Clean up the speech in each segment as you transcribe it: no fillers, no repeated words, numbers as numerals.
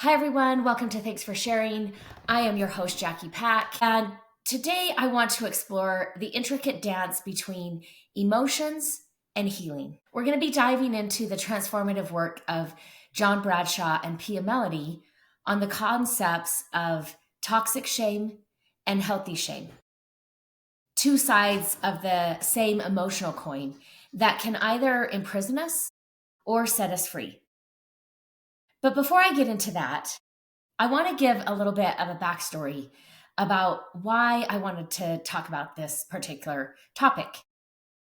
Hi, everyone. Welcome to Thanks for Sharing. I am your host, Jackie Pack. And today I want to explore the intricate dance between emotions and healing. We're going to be diving into the transformative work of John Bradshaw and Pia Melody on the concepts of toxic shame and healthy shame. Two sides of the same emotional coin that can either imprison us or set us free. But before I get into that, I want to give a little bit of a backstory about why I wanted to talk about this particular topic.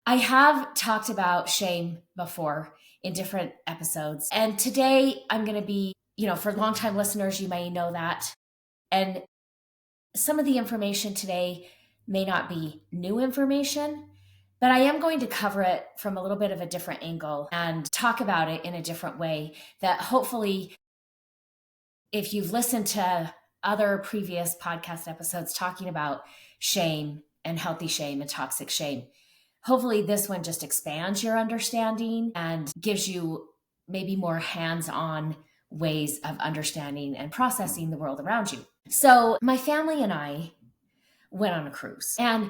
I have talked about shame before in different episodes, and today I'm going to be, for longtime listeners, you may know that. And some of the information today may not be new information, but I am going to cover it from a little bit of a different angle and talk about it in a different way that hopefully, if you've listened to other previous podcast episodes talking about shame and healthy shame and toxic shame, hopefully this one just expands your understanding and gives you maybe more hands-on ways of understanding and processing the world around you. So my family and I went on a cruise. And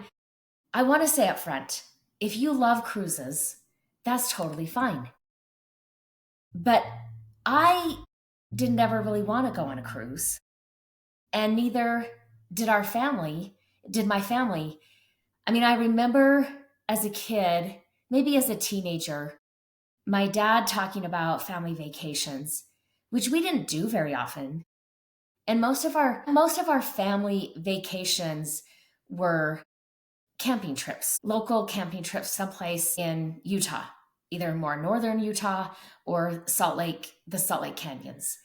I want to say up front, if you love cruises, that's totally fine. But I didn't ever really want to go on a cruise. And neither did my family. I remember as a kid, maybe as a teenager, my dad talking about family vacations, which we didn't do very often. And most of our family vacations were camping trips, local camping trips someplace in Utah, either more northern Utah or the Salt Lake Canyons.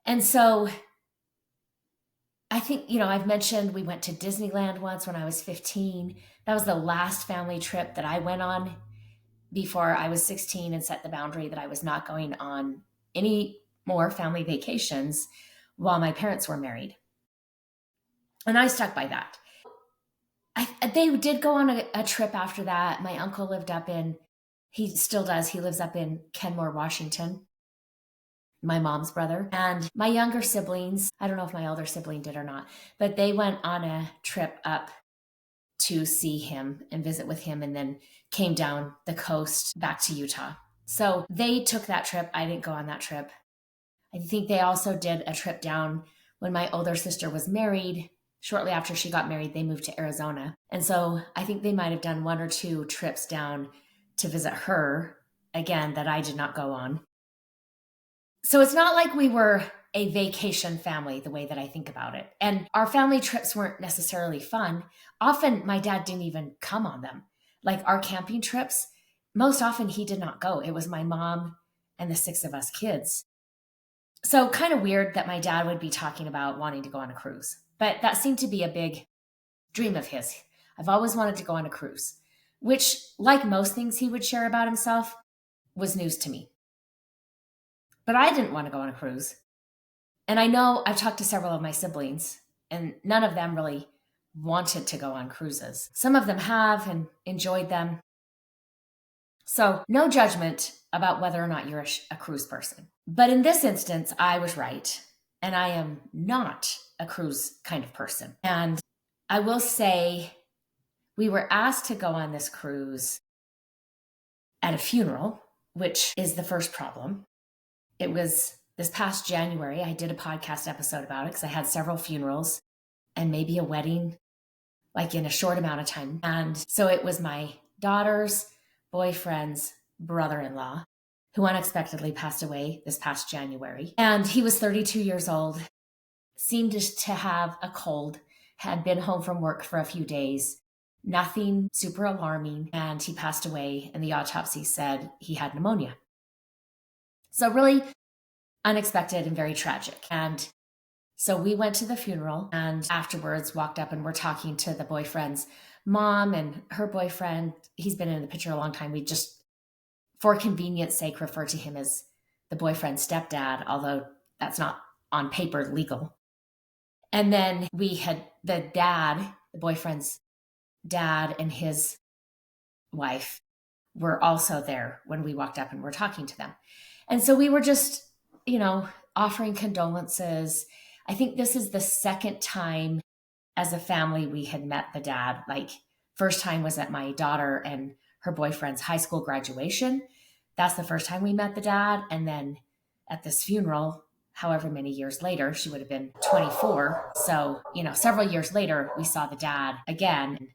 And so I think, I've mentioned we went to Disneyland once when I was 15. That was the last family trip that I went on before I was 16 and set the boundary that I was not going on any more family vacations while my parents were married. And I stuck by that. They did go on a trip after that. My uncle he still does, he lives up in Kenmore, Washington, my mom's brother. And my younger siblings, I don't know if my elder sibling did or not, but they went on a trip up to see him and visit with him and then came down the coast back to Utah. So they took that trip. I didn't go on that trip. I think they also did a trip down when my older sister was married. Shortly after she got married, they moved to Arizona. And so I think they might have done one or two trips down to visit her, again, that I did not go on. So it's not like we were a vacation family the way that I think about it. And our family trips weren't necessarily fun. Often my dad didn't even come on them. Like our camping trips, most often he did not go. It was my mom and the 6 of us kids. So kind of weird that my dad would be talking about wanting to go on a cruise. But that seemed to be a big dream of his. I've always wanted to go on a cruise, which, like most things he would share about himself, was news to me. But I didn't want to go on a cruise. And I know I've talked to several of my siblings, and none of them really wanted to go on cruises. Some of them have and enjoyed them. So no judgment about whether or not you're a cruise person. But in this instance, I was right. And I am not a cruise kind of person. And I will say we were asked to go on this cruise at a funeral, which is the first problem. It was this past January. I did a podcast episode about it because I had several funerals and maybe a wedding, like in a short amount of time. And so it was my daughter's boyfriend's brother-in-law who unexpectedly passed away this past January. And he was 32 years old, seemed to have a cold, had been home from work for a few days, nothing super alarming, and he passed away, and the autopsy said he had pneumonia. So really unexpected and very tragic. And so we went to the funeral and afterwards walked up and we're talking to the boyfriend's mom and her boyfriend. He's been in the picture a long time. We just, for convenience sake, refer to him as the boyfriend's stepdad, although that's not on paper legal. And then we had the boyfriend's dad and his wife were also there when we walked up and were talking to them. And so we were just, offering condolences. I think this is the second time as a family we had met the dad. Like, first time was at my daughter and her boyfriend's high school graduation. That's the first time we met the dad. And then at this funeral, however many years later, she would have been 24. So, several years later, we saw the dad again.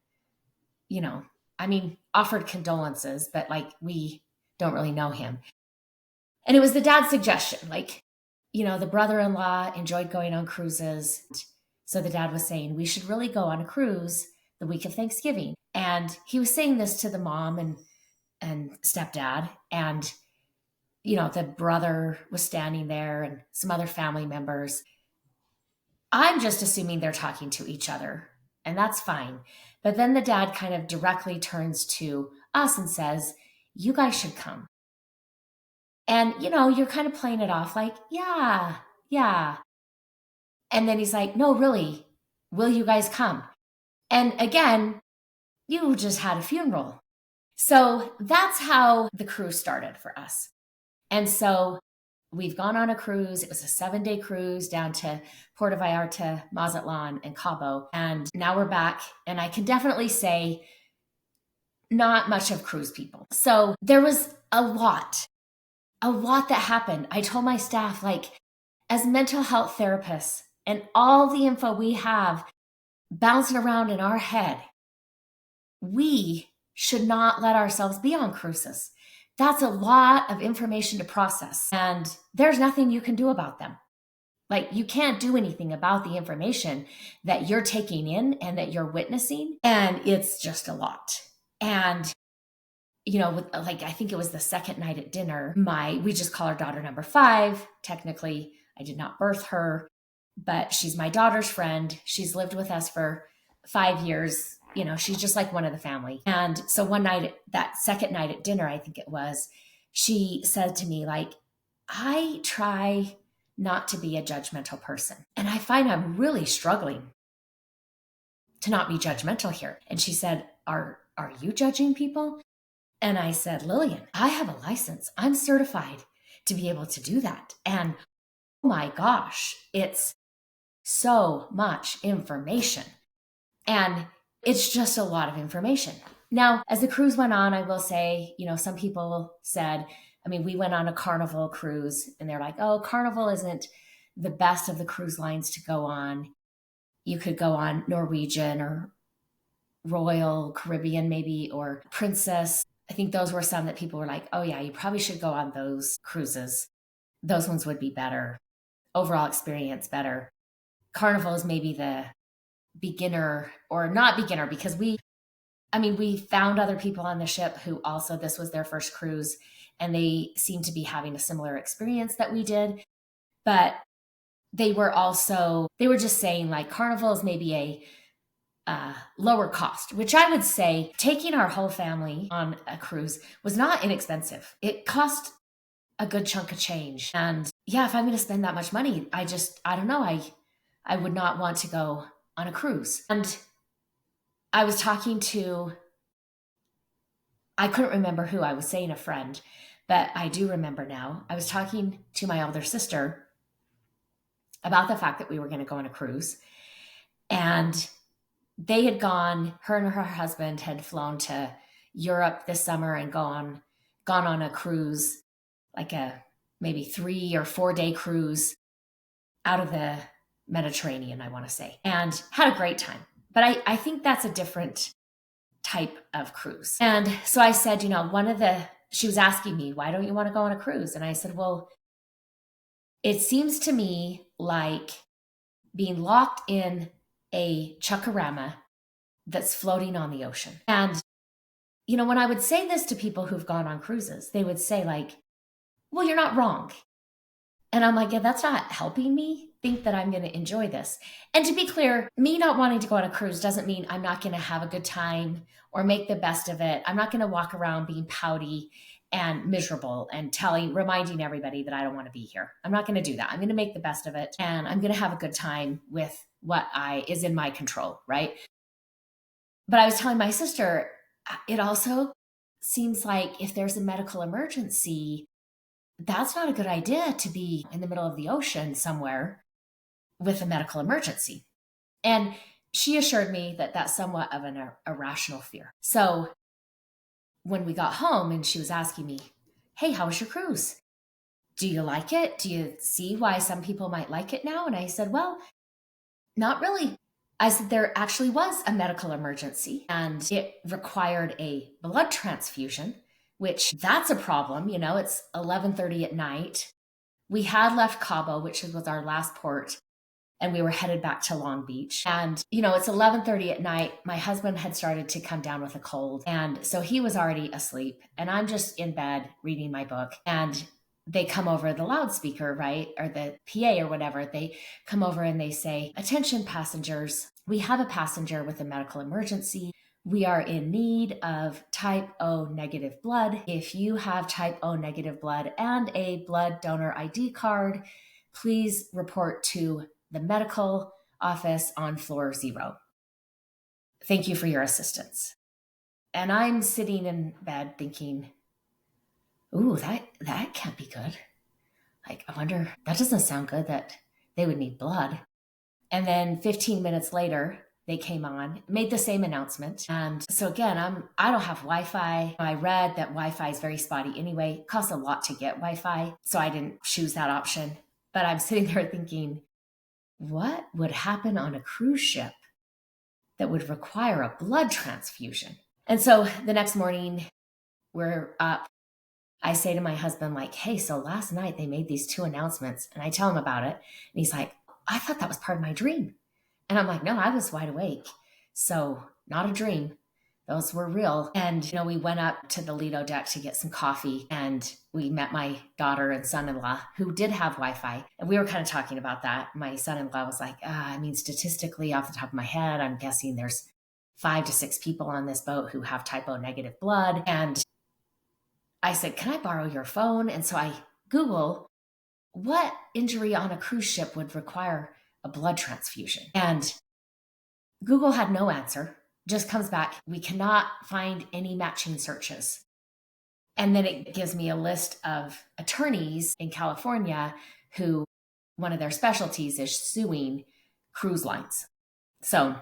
Offered condolences, but we don't really know him. And it was the dad's suggestion. The brother-in-law enjoyed going on cruises. So the dad was saying, we should really go on a cruise the week of Thanksgiving. And he was saying this to the mom and stepdad. And, the brother was standing there and some other family members. I'm just assuming they're talking to each other, and that's fine. But then the dad kind of directly turns to us and says, you guys should come. And, you're kind of playing it off like, yeah. And then he's like, no, really, will you guys come? And again, you just had a funeral. So that's how the cruise started for us. And so we've gone on a cruise. It was a 7-day cruise down to Puerto Vallarta, Mazatlan, and Cabo. And now we're back. And I can definitely say not much of cruise people. So there was a lot that happened. I told my staff, as mental health therapists and all the info we have bouncing around in our head, we should not let ourselves be on cruises. That's a lot of information to process, and there's nothing you can do about them. You can't do anything about the information that you're taking in and that you're witnessing, and it's just a lot. And, I think it was the second night at dinner, we just call our daughter number 5. Technically, I did not birth her, but she's my daughter's friend. She's lived with us for 5 years. She's just like one of the family. And so one night, that second night at dinner, I think it was, she said to me, I try not to be a judgmental person. And I find I'm really struggling to not be judgmental here. And she said, are you judging people? And I said, Lillian, I have a license. I'm certified to be able to do that. And oh my gosh, it's so much information. And it's just a lot of information. Now, as the cruise went on, I will say, some people said, we went on a Carnival cruise and they're like, oh, Carnival isn't the best of the cruise lines to go on. You could go on Norwegian or Royal Caribbean maybe, or Princess. I think those were some that people were like, oh yeah, you probably should go on those cruises. Those ones would be better. Overall experience better. Carnival is maybe the beginner, or not beginner, because we found other people on the ship who also, this was their first cruise and they seemed to be having a similar experience that we did. But they were just saying Carnival is maybe a lower cost, which I would say taking our whole family on a cruise was not inexpensive. It cost a good chunk of change. And yeah, if I'm going to spend that much money, I don't know. I would not want to go on a cruise. And I was talking to, I couldn't remember who, I was saying a friend, but I do remember now. I was talking to my older sister about the fact that we were going to go on a cruise. And they had gone, her and her husband had flown to Europe this summer and gone on a cruise, like a maybe 3 or 4 day cruise out of the Mediterranean, I want to say, and had a great time. But I think that's a different type of cruise. And so I said, she was asking me, why don't you want to go on a cruise? And I said, well, it seems to me like being locked in a chuckarama that's floating on the ocean. And, when I would say this to people who've gone on cruises, they would say well, you're not wrong. And I'm like, yeah, that's not helping me think that I'm going to enjoy this. And to be clear, me not wanting to go on a cruise doesn't mean I'm not going to have a good time or make the best of it. I'm not going to walk around being pouty and miserable and reminding everybody that I don't want to be here. I'm not going to do that. I'm going to make the best of it, and I'm going to have a good time with what is in my control, right? But I was telling my sister, it also seems like if there's a medical emergency, that's not a good idea to be in the middle of the ocean somewhere with a medical emergency. And she assured me that that's somewhat of an irrational fear. So when we got home and she was asking me, hey, how was your cruise? Do you like it? Do you see why some people might like it now? And I said, well, not really. I said, there actually was a medical emergency and it required a blood transfusion, which that's a problem. It's 11:30 at night. We had left Cabo, which was our last port, and we were headed back to Long Beach. And, it's 11:30 at night. My husband had started to come down with a cold. And so he was already asleep. And I'm just in bed reading my book. And they come over the loudspeaker, right? Or the PA or whatever. They come over and they say, attention passengers, we have a passenger with a medical emergency. We are in need of type O negative blood. If you have type O negative blood and a blood donor ID card, please report to the medical office on floor 0. Thank you for your assistance. And I'm sitting in bed thinking, ooh, that can't be good. Like, I wonder, that doesn't sound good that they would need blood. And then 15 minutes later, they came on, made the same announcement. And so again, I don't have Wi-Fi. I read that Wi-Fi is very spotty anyway. It costs a lot to get Wi-Fi. So I didn't choose that option. But I'm sitting there thinking, what would happen on a cruise ship that would require a blood transfusion? And so the next morning, we're up. I say to my husband, like, hey, so last night they made these 2 announcements, and I tell him about it. And he's like, I thought that was part of my dream. And I'm like, no, I was wide awake. So not a dream. Those were real. And, we went up to the Lido deck to get some coffee, and we met my daughter and son-in-law who did have Wi-Fi. And we were kind of talking about that. My son-in-law was like, statistically, off the top of my head, I'm guessing there's 5 to 6 people on this boat who have type O negative blood. And I said, can I borrow your phone? And so I Google what injury on a cruise ship would require a blood transfusion. And Google had no answer. Just comes back, we cannot find any matching searches. And then it gives me a list of attorneys in California who one of their specialties is suing cruise lines. So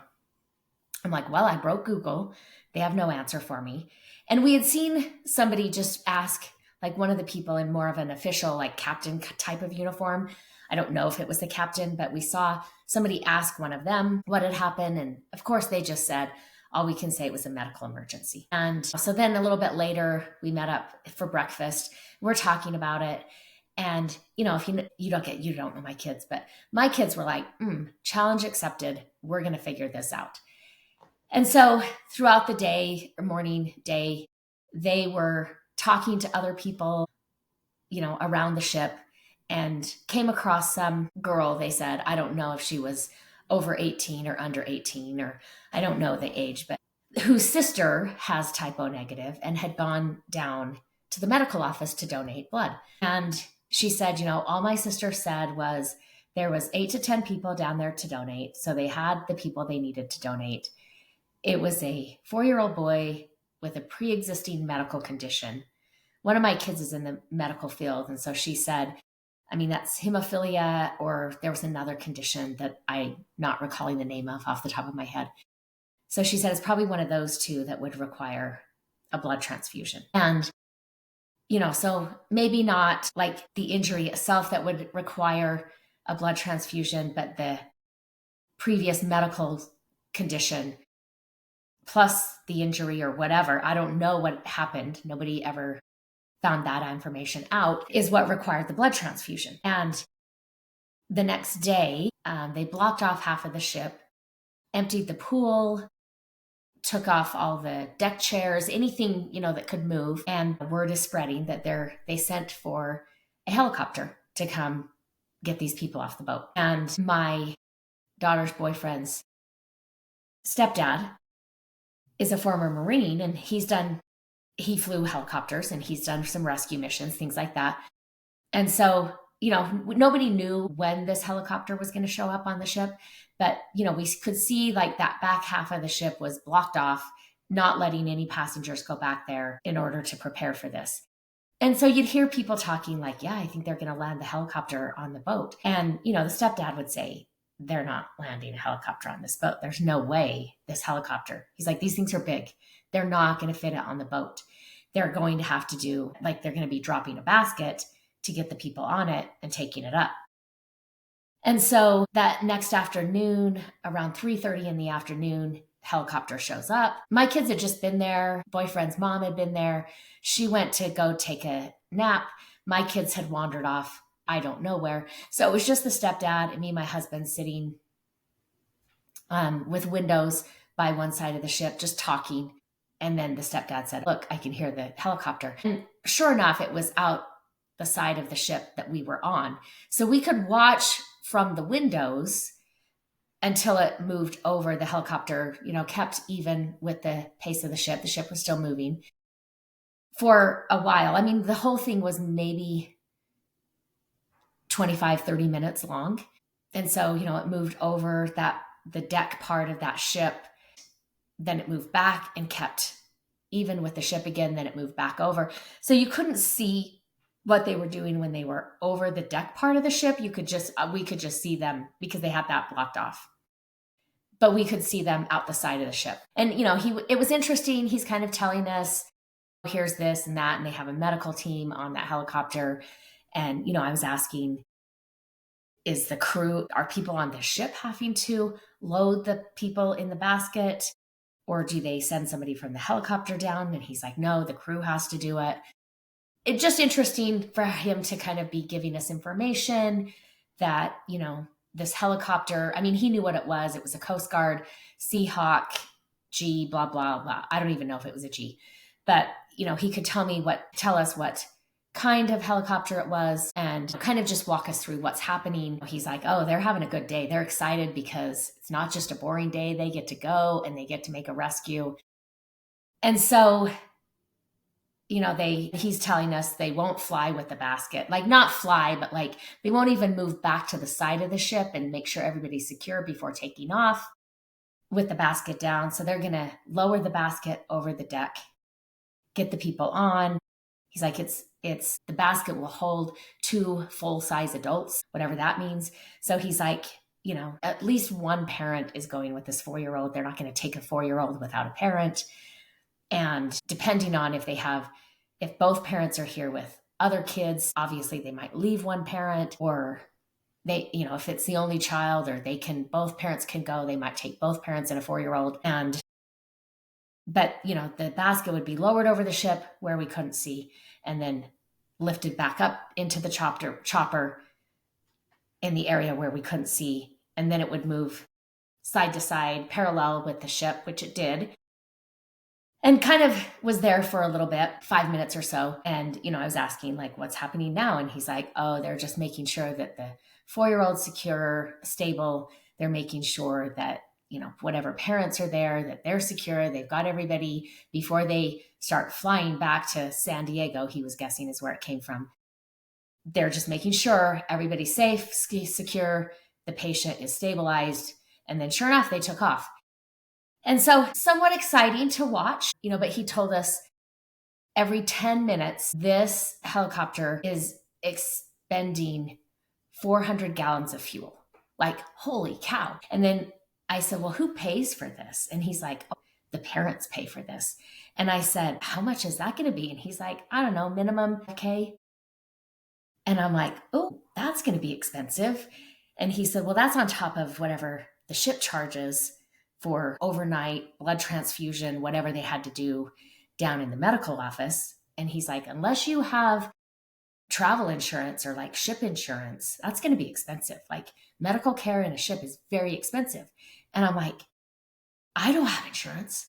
I'm like, well, I broke Google. They have no answer for me. And we had seen somebody just ask, like one of the people in more of an official, like captain type of uniform. I don't know if it was the captain, but we saw somebody ask one of them what had happened. And of course, they just said, all we can say it was a medical emergency. And so then a little bit later, we met up for breakfast. We're talking about it. And, if you don't know my kids, but my kids were like, challenge accepted. We're going to figure this out. And so throughout the day, or morning, day, they were talking to other people, around the ship, and came across some girl, they said. I don't know if she was over 18 or under 18, or I don't know the age, but whose sister has type O negative and had gone down to the medical office to donate blood. And she said, all my sister said was there was 8 to 10 people down there to donate. So they had the people they needed to donate. It was a 4-year-old boy with a pre-existing medical condition. One of my kids is in the medical field. And so she said, that's hemophilia, or there was another condition that I'm not recalling the name of off the top of my head. So she said it's probably one of those 2 that would require a blood transfusion. And, so maybe not like the injury itself that would require a blood transfusion, but the previous medical condition plus the injury or whatever. I don't know what happened. Nobody ever found that information out, is what required the blood transfusion. And the next day, they blocked off half of the ship, emptied the pool, took off all the deck chairs, anything, that could move. And word is spreading that they sent for a helicopter to come get these people off the boat. And my daughter's boyfriend's stepdad is a former Marine, and he flew helicopters and he's done some rescue missions, things like that. And so, nobody knew when this helicopter was going to show up on the ship, but, we could see like that back half of the ship was blocked off, not letting any passengers go back there in order to prepare for this. And so you'd hear people talking like, yeah, I think they're going to land the helicopter on the boat. And, the stepdad would say, they're not landing a helicopter on this boat. There's no way this helicopter. He's like, these things are big. They're not going to fit it on the boat. They're going to have to do, like, they're going to be dropping a basket to get the people on it and taking it up. And so that next afternoon, around 3:30 in the afternoon, helicopter shows up. My kids had just been there. Boyfriend's mom had been there. She went to go take a nap. My kids had wandered off, I don't know where. So it was just the stepdad and me and my husband sitting with windows by one side of the ship, just talking. And then the stepdad said, look, I can hear the helicopter. And sure enough, it was out the side of the ship that we were on. So we could watch from the windows until it moved over. The helicopter, kept even with the pace of the ship. The ship was still moving for a while. I mean, the whole thing was maybe 25, 30 minutes long. And so, it moved over the deck part of that ship. Then it moved back and kept even with the ship again. Then it moved back over. So you couldn't see what they were doing when they were over the deck part of the ship. We could just see them because they had that blocked off. But we could see them out the side of the ship. And, it was interesting. He's kind of telling us, here's this and that. And they have a medical team on that helicopter. And, I was asking, is the crew, are people on the ship having to load the people in the basket? Or do they send somebody from the helicopter down? And he's like, no, the crew has to do it. It's just interesting for him to kind of be giving us information that, this helicopter, I mean, he knew what it was. It was a Coast Guard Seahawk G, blah, blah, blah. I don't even know if it was a G, but, he could tell us what kind of helicopter it was and kind of just walk us through what's happening. He's like, oh, they're having a good day. They're excited because it's not just a boring day. They get to go and they get to make a rescue. And so, he's telling us they won't fly with the basket, like not fly, but like they won't even move back to the side of the ship and make sure everybody's secure before taking off with the basket down. So they're going to lower the basket over the deck, get the people on. He's like, it's the basket will hold 2 full-size adults, whatever that means. So he's like, at least one parent is going with this 4-year-old. They're not going to take a 4-year-old without a parent. And depending on if both parents are here with other kids, obviously they might leave one parent, or they, if it's the only child, or both parents can go, they might take both parents and a 4-year-old. But the basket would be lowered over the ship where we couldn't see, and then lifted back up into the chopper in the area where we couldn't see. And then it would move side to side, parallel with the ship, which it did. And kind of was there for a little bit, 5 minutes or so. And, I was asking, like, what's happening now? And he's like, oh, they're just making sure that the 4-year-old's secure, stable. They're making sure that, whatever parents are there, that they're secure. They've got everybody before they start flying back to San Diego, he was guessing is where it came from. They're just making sure everybody's safe, secure, the patient is stabilized. And then sure enough, they took off. And so somewhat exciting to watch, but he told us every 10 minutes, this helicopter is expending 400 gallons of fuel. Like, holy cow. And then I said, well, who pays for this? And he's like, oh, the parents pay for this. And I said, how much is that going to be? And he's like, I don't know, minimum $5,000. And I'm like, oh, that's going to be expensive. And he said, well, that's on top of whatever the ship charges for overnight blood transfusion, whatever they had to do down in the medical office. And he's like, unless you have travel insurance or like ship insurance, that's going to be expensive. Like, medical care in a ship is very expensive. And I'm like, I don't have insurance.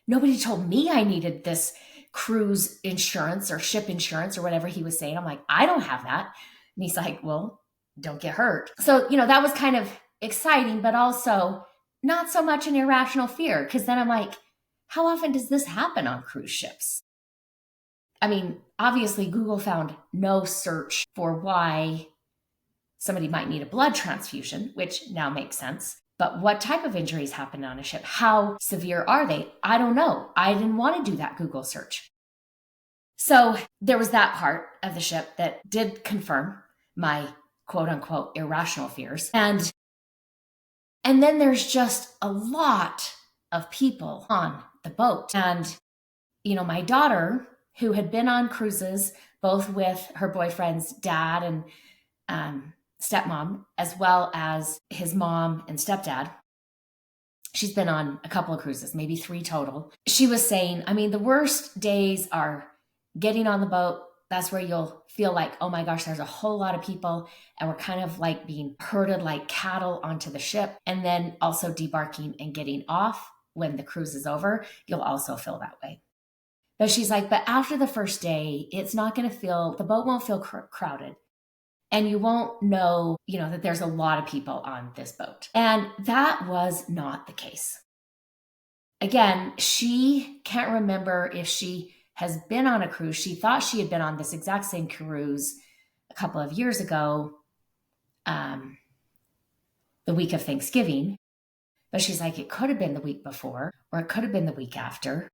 Nobody told me I needed this cruise insurance or ship insurance or whatever he was saying. I'm like, I don't have that. And he's like, well, don't get hurt. So, that was kind of exciting, but also not so much an irrational fear. Because then I'm like, how often does this happen on cruise ships? I mean, obviously Google found no search for why somebody might need a blood transfusion, which now makes sense. But what type of injuries happen on a ship? How severe are they? I don't know. I didn't want to do that Google search. So there was that part of the ship that did confirm my quote unquote irrational fears. And then there's just a lot of people on the boat. And, my daughter, who had been on cruises, both with her boyfriend's dad and stepmom, as well as his mom and stepdad, she's been on a couple of cruises, maybe 3 total. She was saying, the worst days are getting on the boat. That's where you'll feel like, oh my gosh, there's a whole lot of people and we're kind of like being herded like cattle onto the ship. And then also debarking and getting off when the cruise is over, you'll also feel that way. But she's like, but after the first day, it's not going to the boat won't feel crowded. And you won't know, that there's a lot of people on this boat. And that was not the case. Again, she can't remember if she has been on a cruise. She thought she had been on this exact same cruise a couple of years ago, the week of Thanksgiving. But she's like, it could have been the week before, or it could have been the week after.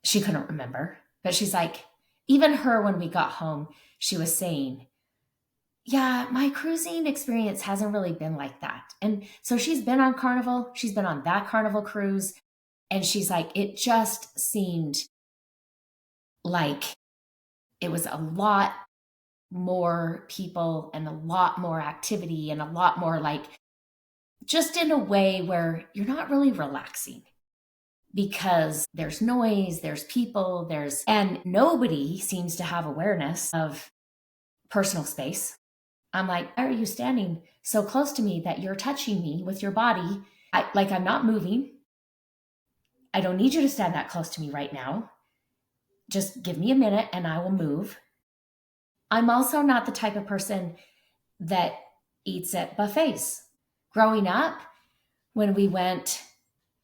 She couldn't remember. But she's like, even her, when we got home, she was saying, yeah, my cruising experience hasn't really been like that. And so she's been on Carnival. She's been on that Carnival cruise. And she's like, it just seemed like it was a lot more people and a lot more activity and a lot more like just in a way where you're not really relaxing because there's noise, there's people, and nobody seems to have awareness of personal space. I'm like, why are you standing so close to me that you're touching me with your body? I'm not moving. I don't need you to stand that close to me right now. Just give me a minute and I will move. I'm also not the type of person that eats at buffets. Growing up, when we went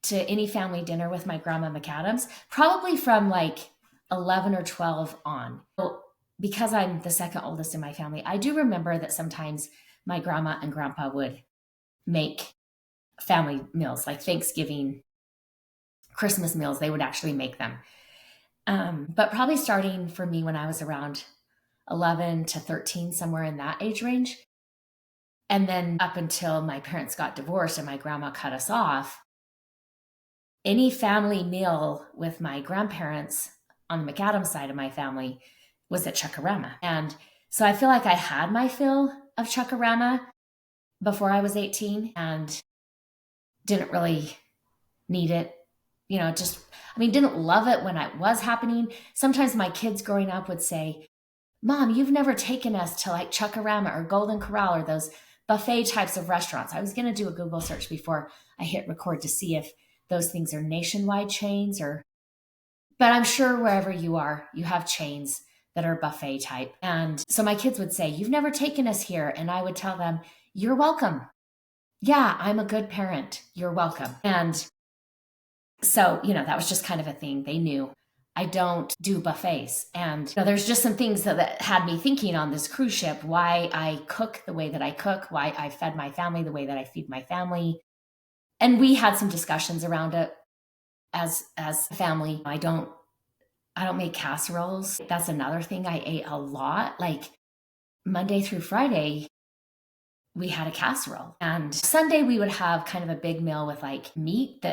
to any family dinner with my grandma McAdams, probably from like 11 or 12 on. So because I'm the second oldest in my family, I do remember that sometimes my grandma and grandpa would make family meals, like Thanksgiving, Christmas meals. They would actually make them. But probably starting for me when I was around 11 to 13, somewhere in that age range. And then up until my parents got divorced and my grandma cut us off, any family meal with my grandparents on the McAdams side of my family was at Chuckarama. And so I feel like I had my fill of Chuckarama before I was 18 and didn't really need it. Didn't love it when it was happening. Sometimes my kids growing up would say, Mom, you've never taken us to like Chuckarama or Golden Corral or those buffet types of restaurants. I was going to do a Google search before I hit record to see if those things are nationwide chains but I'm sure wherever you are, you have chains that are buffet type. And so my kids would say, you've never taken us here. And I would tell them, you're welcome. Yeah, I'm a good parent. You're welcome. And so, that was just kind of a thing. They knew I don't do buffets. And there's just some things that had me thinking on this cruise ship, why I cook the way that I cook, why I fed my family the way that I feed my family. And we had some discussions around it as a family. I don't make casseroles. That's another thing I ate a lot. Like Monday through Friday, we had a casserole. And Sunday we would have kind of a big meal with like meat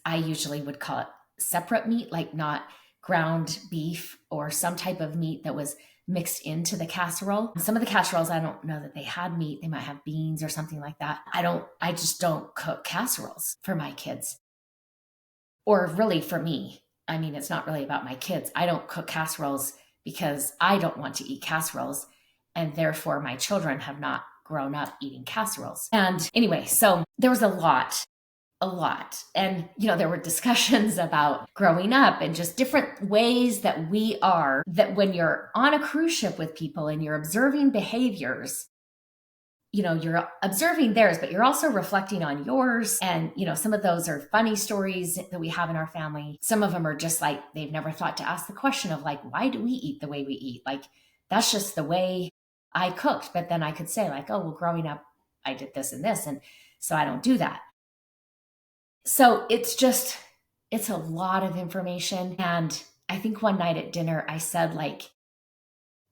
I usually would call it separate meat, like not ground beef or some type of meat that was mixed into the casserole. Some of the casseroles, I don't know that they had meat. They might have beans or something like that. I just don't cook casseroles for my kids. Or really for me. It's not really about my kids. I don't cook casseroles because I don't want to eat casseroles. And therefore my children have not grown up eating casseroles. And anyway, so there was a lot. And, there were discussions about growing up and just different ways that when you're on a cruise ship with people and you're observing behaviors, you're observing theirs, but you're also reflecting on yours. And, some of those are funny stories that we have in our family. Some of them are just like, they've never thought to ask the question of like, why do we eat the way we eat? Like, that's just the way I cooked. But then I could say like, oh, well, growing up, I did this and this. And so I don't do that. So it's a lot of information. And I think one night at dinner, I said, like,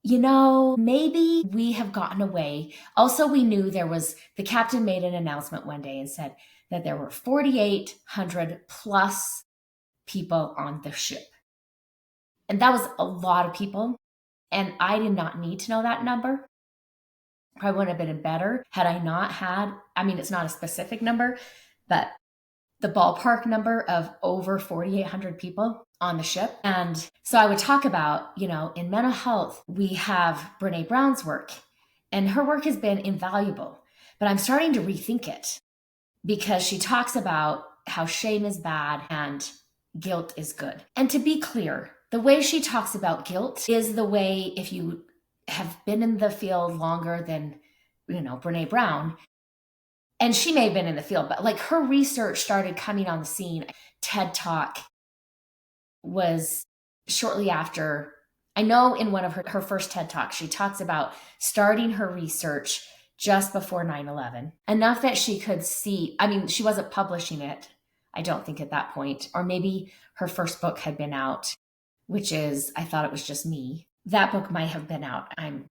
maybe we have gotten away. Also, we knew the captain made an announcement one day and said that there were 4,800 plus people on the ship. And that was a lot of people. And I did not need to know that number. I would have been better had I not had, it's not a specific number, but the ballpark number of over 4,800 people on the ship. And so I would talk about, in mental health, we have Brene Brown's work, and her work has been invaluable, but I'm starting to rethink it because she talks about how shame is bad and guilt is good. And to be clear, the way she talks about guilt is the way, if you have been in the field longer than, Brene Brown, and she may have been in the field, but like her research started coming on the scene. TED Talk was shortly after. I know in one of her first TED Talks, she talks about starting her research just before 9/11, enough that she could see, she wasn't publishing it, I don't think at that point, or maybe her first book had been out, which is I Thought It Was Just Me. That book might have been out. I'm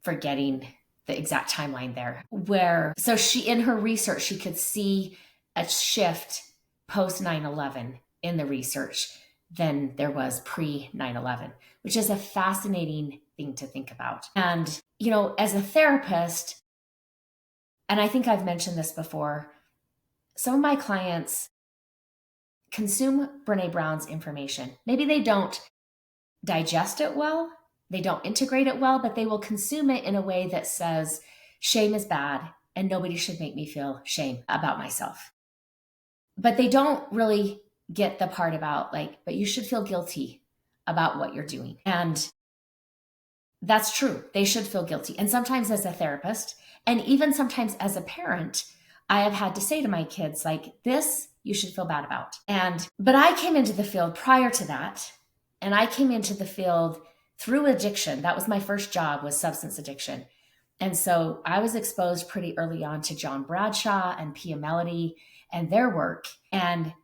forgetting the exact timeline there, so she, in her research, she could see a shift post 9/11 in the research than there was pre 9/11, which is a fascinating thing to think about. And, as a therapist, and I think I've mentioned this before, some of my clients consume Brene Brown's information. Maybe they don't digest it well, they don't integrate it well, but they will consume it in a way that says shame is bad and nobody should make me feel shame about myself. But they don't really get the part about but you should feel guilty about what you're doing. And that's true. They should feel guilty. And sometimes as a therapist, and even sometimes as a parent, I have had to say to my kids, this you should feel bad about. But I came into the field prior to that, and I came into the field through addiction. That was my first job, was substance addiction. And so I was exposed pretty early on to John Bradshaw and Pia Mellody and their work. And,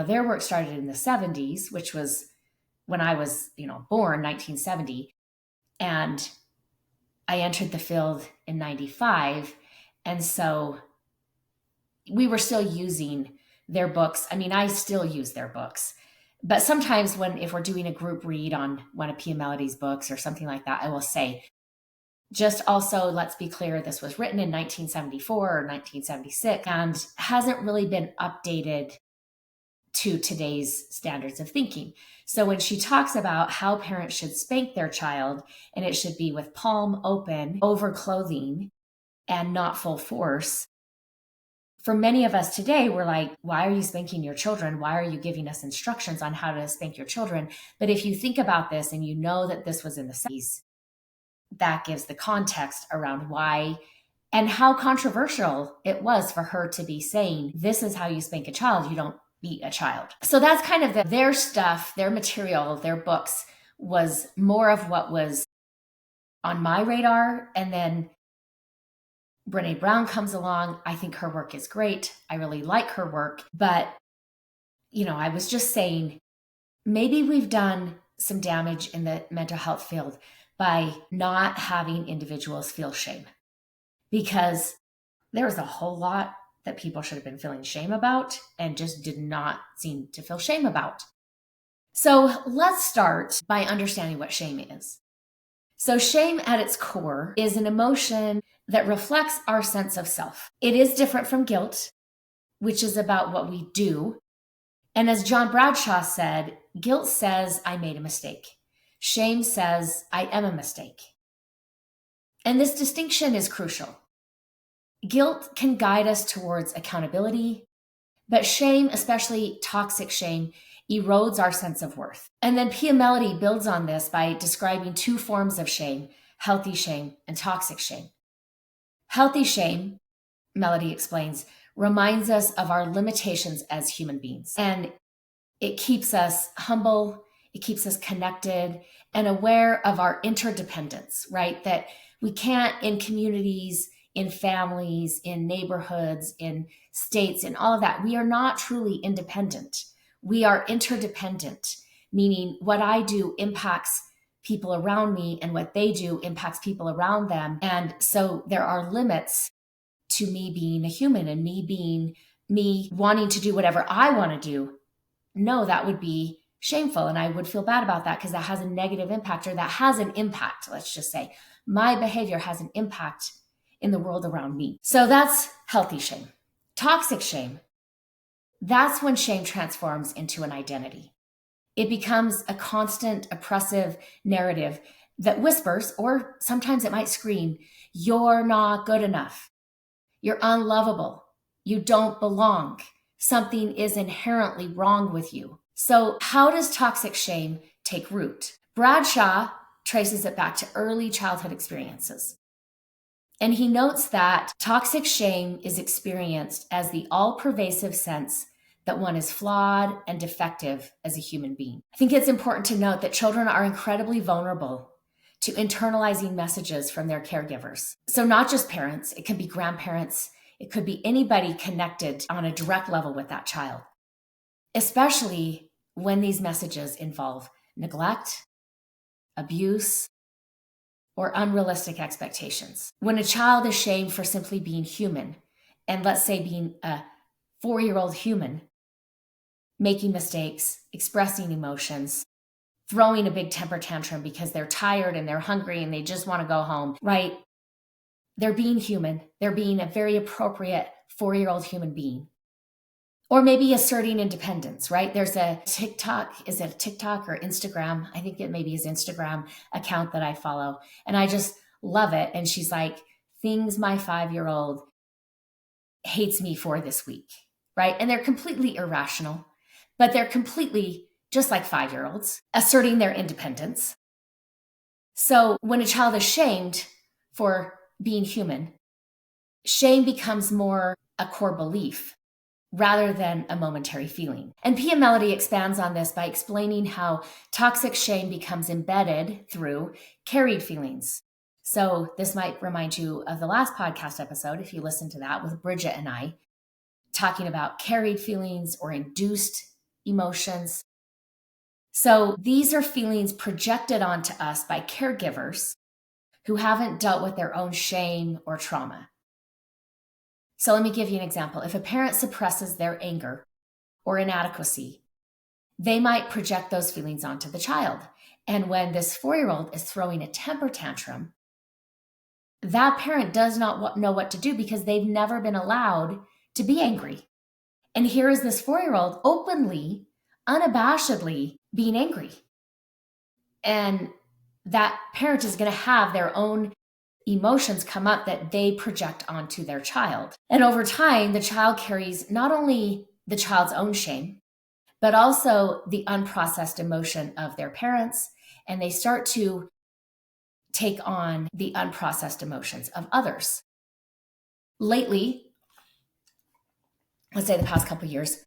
their work started in the 70s, which was when I was, born, 1970. And I entered the field in 95. And so we were still using their books. I still use their books. But sometimes if we're doing a group read on one of Pia Mellody's books or something like that, I will say, just also, let's be clear, this was written in 1974 or 1976 and hasn't really been updated to today's standards of thinking. So when she talks about how parents should spank their child, and it should be with palm open, over clothing, and not full force, for many of us today, we're like, why are you spanking your children? Why are you giving us instructions on how to spank your children? But if you think about this and you know that this was in the 70s, that gives the context around why and how controversial it was for her to be saying, this is how you spank a child. You don't beat a child. So that's kind of their stuff, their material, their books was more of what was on my radar. And then Brene Brown comes along. I think her work is great. I really like her work. But, I was just saying, maybe we've done some damage in the mental health field by not having individuals feel shame. Because there was a whole lot that people should have been feeling shame about and just did not seem to feel shame about. So let's start by understanding what shame is. So shame at its core is an emotion that reflects our sense of self. It is different from guilt, which is about what we do. And as John Bradshaw said, guilt says I made a mistake. Shame says I am a mistake. And this distinction is crucial. Guilt can guide us towards accountability, but shame, especially toxic shame, erodes our sense of worth. And then Pia Mellody builds on this by describing two forms of shame, healthy shame and toxic shame. Healthy shame, Mellody explains, reminds us of our limitations as human beings. And it keeps us humble, it keeps us connected and aware of our interdependence, right? That we can't, in communities, in families, in neighborhoods, in states, in all of that, we are not truly independent. We are interdependent. meaning what I do impacts people around me and what they do impacts people around them. And so there are limits to me being a human and me wanting to do whatever I want to do. No, that would be shameful. And I would feel bad about that because that has a negative impact, or that has an impact. Let's just say my behavior has an impact in the world around me. So that's healthy shame. Toxic shame, that's when shame transforms into an identity. It becomes a constant oppressive narrative that whispers, or sometimes it might scream, "You're not good enough. You're unlovable. You don't belong. Something is inherently wrong with you." So how does toxic shame take root? Bradshaw traces it back to early childhood experiences. And he notes that toxic shame is experienced as the all-pervasive sense that one is flawed and defective as a human being. I think it's important to note that children are incredibly vulnerable to internalizing messages from their caregivers. So not just parents, it could be grandparents, it could be anybody connected on a direct level with that child, especially when these messages involve neglect, abuse, or unrealistic expectations. When a child is shamed for simply being human, and let's say being a 4-year-old human, making mistakes, expressing emotions, throwing a big temper tantrum because they're tired and they're hungry and they just want to go home, right? They're being human. They're being a very appropriate 4-year-old human being. Or maybe asserting independence, right? There's a TikTok, is it a TikTok or Instagram? I think it maybe is Instagram account that I follow. And I just love it. And she's like, things my 5-year-old hates me for this week, right? And they're completely irrational, but they're completely just like 5-year-olds, asserting their independence. So when a child is shamed for being human, shame becomes more a core belief rather than a momentary feeling. And Pia Melody expands on this by explaining how toxic shame becomes embedded through carried feelings. So this might remind you of the last podcast episode, if you listen to that, with Bridget and I, talking about carried feelings or induced emotions. So these are feelings projected onto us by caregivers who haven't dealt with their own shame or trauma. So let me give you an example. If a parent suppresses their anger or inadequacy, they might project those feelings onto the child. And when this 4-year-old is throwing a temper tantrum, that parent does not know what to do because they've never been allowed to be angry. And here is this 4-year-old openly, unabashedly being angry. And that parent is going to have their own emotions come up that they project onto their child. And over time, the child carries not only the child's own shame, but also the unprocessed emotion of their parents. And they start to take on the unprocessed emotions of others. Lately, let's say the past couple of years,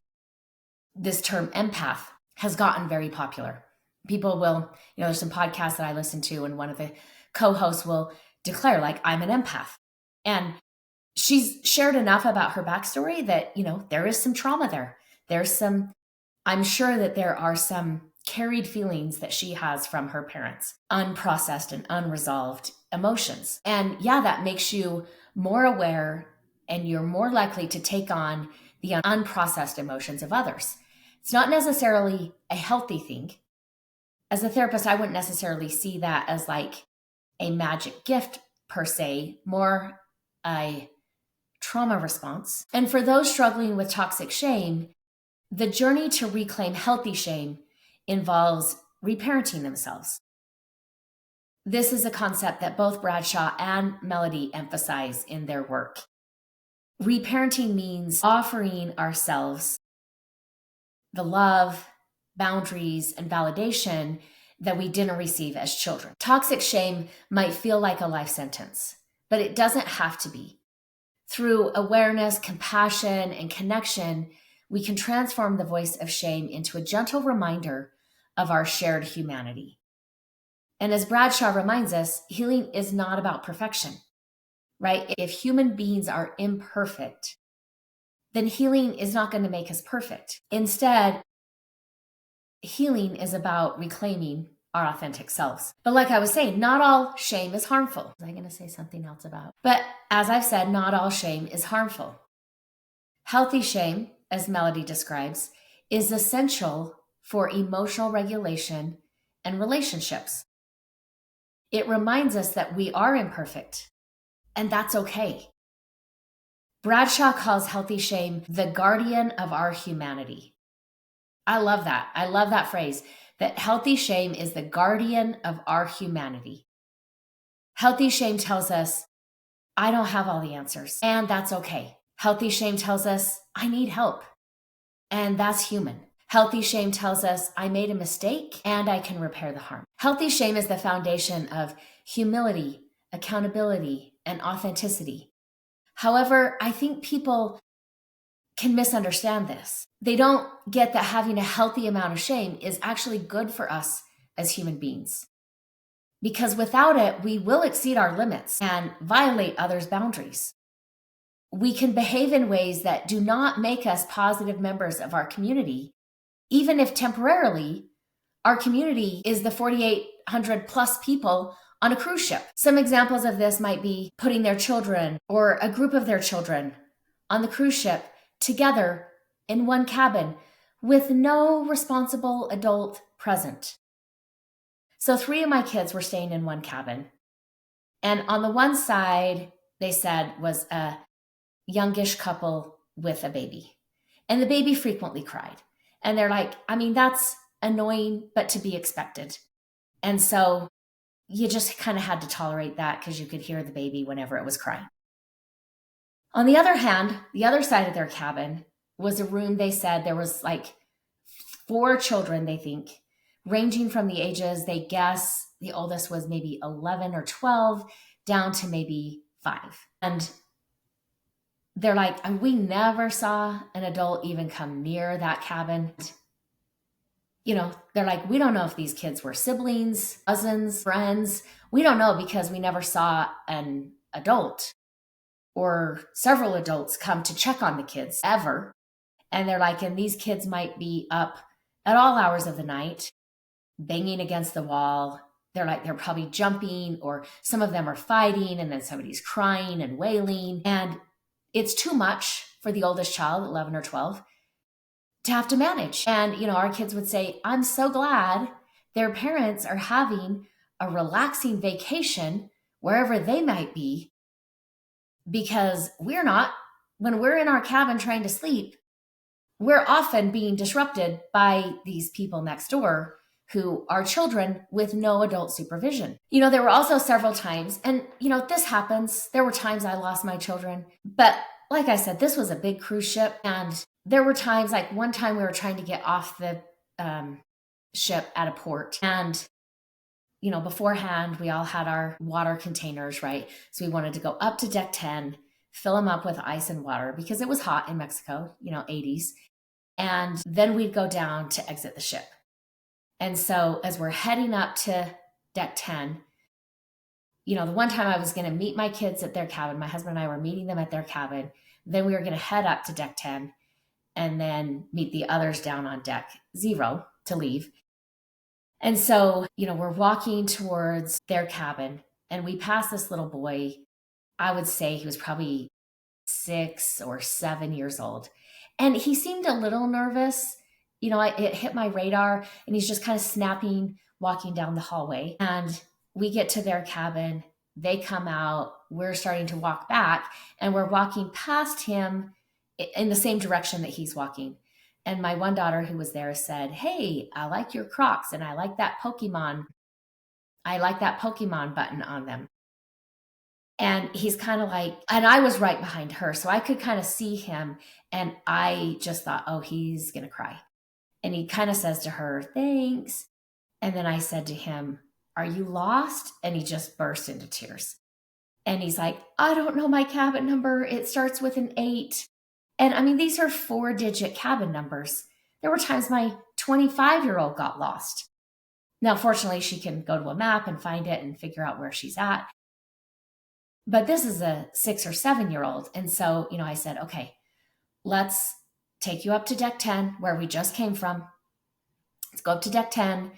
this term empath has gotten very popular. People will, there's some podcasts that I listen to, and one of the co-hosts will declare, like, I'm an empath. And she's shared enough about her backstory that, there is some trauma there. I'm sure that there are some carried feelings that she has from her parents, unprocessed and unresolved emotions. And yeah, that makes you more aware, and you're more likely to take on the unprocessed emotions of others. It's not necessarily a healthy thing. As a therapist, I wouldn't necessarily see that as like a magic gift per se, more a trauma response. And for those struggling with toxic shame, the journey to reclaim healthy shame involves reparenting themselves. This is a concept that both Bradshaw and Melody emphasize in their work. Reparenting means offering ourselves the love, boundaries, and validation that we didn't receive as children. Toxic shame might feel like a life sentence, but it doesn't have to be. Through awareness, compassion, and connection, we can transform the voice of shame into a gentle reminder of our shared humanity. And as Bradshaw reminds us, healing is not about perfection, right? If human beings are imperfect, then healing is not going to make us perfect. Instead, healing is about reclaiming our authentic selves. But like I was saying, not all shame is harmful. Was I going to say something else about? But as I've said, not all shame is harmful. Healthy shame, as Melody describes, is essential for emotional regulation and relationships. It reminds us that we are imperfect, and that's okay. Bradshaw calls healthy shame the guardian of our humanity. I love that. I love that phrase, that healthy shame is the guardian of our humanity. Healthy shame tells us, I don't have all the answers, and that's okay. Healthy shame tells us, I need help, and that's human. Healthy shame tells us, I made a mistake, and I can repair the harm. Healthy shame is the foundation of humility, accountability, and authenticity. However, I think people can misunderstand this. They don't get that having a healthy amount of shame is actually good for us as human beings. Because without it, we will exceed our limits and violate others' boundaries. We can behave in ways that do not make us positive members of our community, even if temporarily our community is the 4,800 plus people on a cruise ship. Some examples of this might be putting their children or a group of their children on the cruise ship together in one cabin with no responsible adult present. So 3 of my kids were staying in one cabin. And on the one side, they said, was a youngish couple with a baby. And the baby frequently cried. And they're like, I mean, that's annoying, but to be expected. And so you just kind of had to tolerate that because you could hear the baby whenever it was crying. On the other hand, the other side of their cabin was a room, they said there was like 4 children, they think, ranging from the ages, they guess the oldest was maybe 11 or 12 down to maybe 5. And they're like, we never saw an adult even come near that cabin. You know, they're like, we don't know if these kids were siblings, cousins, friends. We don't know because we never saw an adult or several adults come to check on the kids ever. And they're like, and these kids might be up at all hours of the night, banging against the wall. They're like, they're probably jumping, or some of them are fighting, and then somebody's crying and wailing. And it's too much for the oldest child, 11 or 12, to have to manage. And, you know, our kids would say, I'm so glad their parents are having a relaxing vacation wherever they might be, because we're not. When we're in our cabin trying to sleep, we're often being disrupted by these people next door who are children with no adult supervision. You know, there were also several times, and, you know, this happens. There were times I lost my children. But like I said, this was a big cruise ship. And there were times, like one time we were trying to get off the ship at a port. And, you know, beforehand, we all had our water containers, right? So we wanted to go up to deck 10, fill them up with ice and water because it was hot in Mexico, you know, 80s. And then we'd go down to exit the ship. And so as we're heading up to deck 10, you know, the one time I was going to meet my kids at their cabin, my husband and I were meeting them at their cabin. Then we were going to head up to deck 10 and then meet the others down on deck 0 to leave. And so, you know, we're walking towards their cabin and we pass this little boy. I would say he was probably 6 or 7 years old. And he seemed a little nervous. You know, it hit my radar and he's just kind of snapping, walking down the hallway. And we get to their cabin. They come out. We're starting to walk back and we're walking past him in the same direction that he's walking. And my one daughter who was there said, hey, I like your Crocs and I like that Pokemon button on them. And he's kind of like, and I was right behind her, so I could kind of see him. And I just thought, oh, he's going to cry. And he kind of says to her, thanks. And then I said to him, are you lost? And he just burst into tears. And he's like, I don't know my cabin number. It starts with an 8. And I mean, these are 4-digit cabin numbers. There were times my 25-year-old got lost. Now, fortunately, she can go to a map and find it and figure out where she's at. But this is a 6 or 7-year-old. And so, you know, I said, okay, let's take you up to deck 10 where we just came from. Let's go up to deck 10,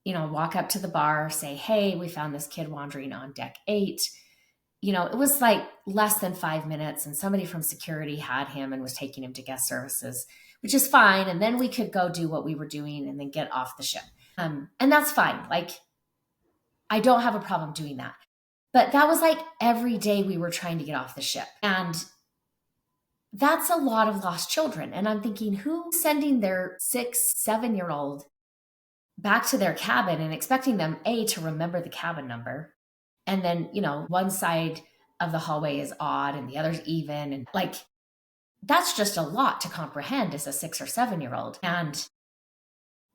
walk up to the bar, say, hey, we found this kid wandering on deck 8. It was like less than 5 minutes, and somebody from security had him and was taking him to guest services, which is fine. And then we could go do what we were doing and then get off the ship. And that's fine. Like, I don't have a problem doing that. But that was like every day we were trying to get off the ship. And that's a lot of lost children. And I'm thinking, who's sending their 6, 7-year-old back to their cabin and expecting them, to remember the cabin number? And then, one side of the hallway is odd and the other's even. And like, that's just a lot to comprehend as a 6 or 7-year-old. And,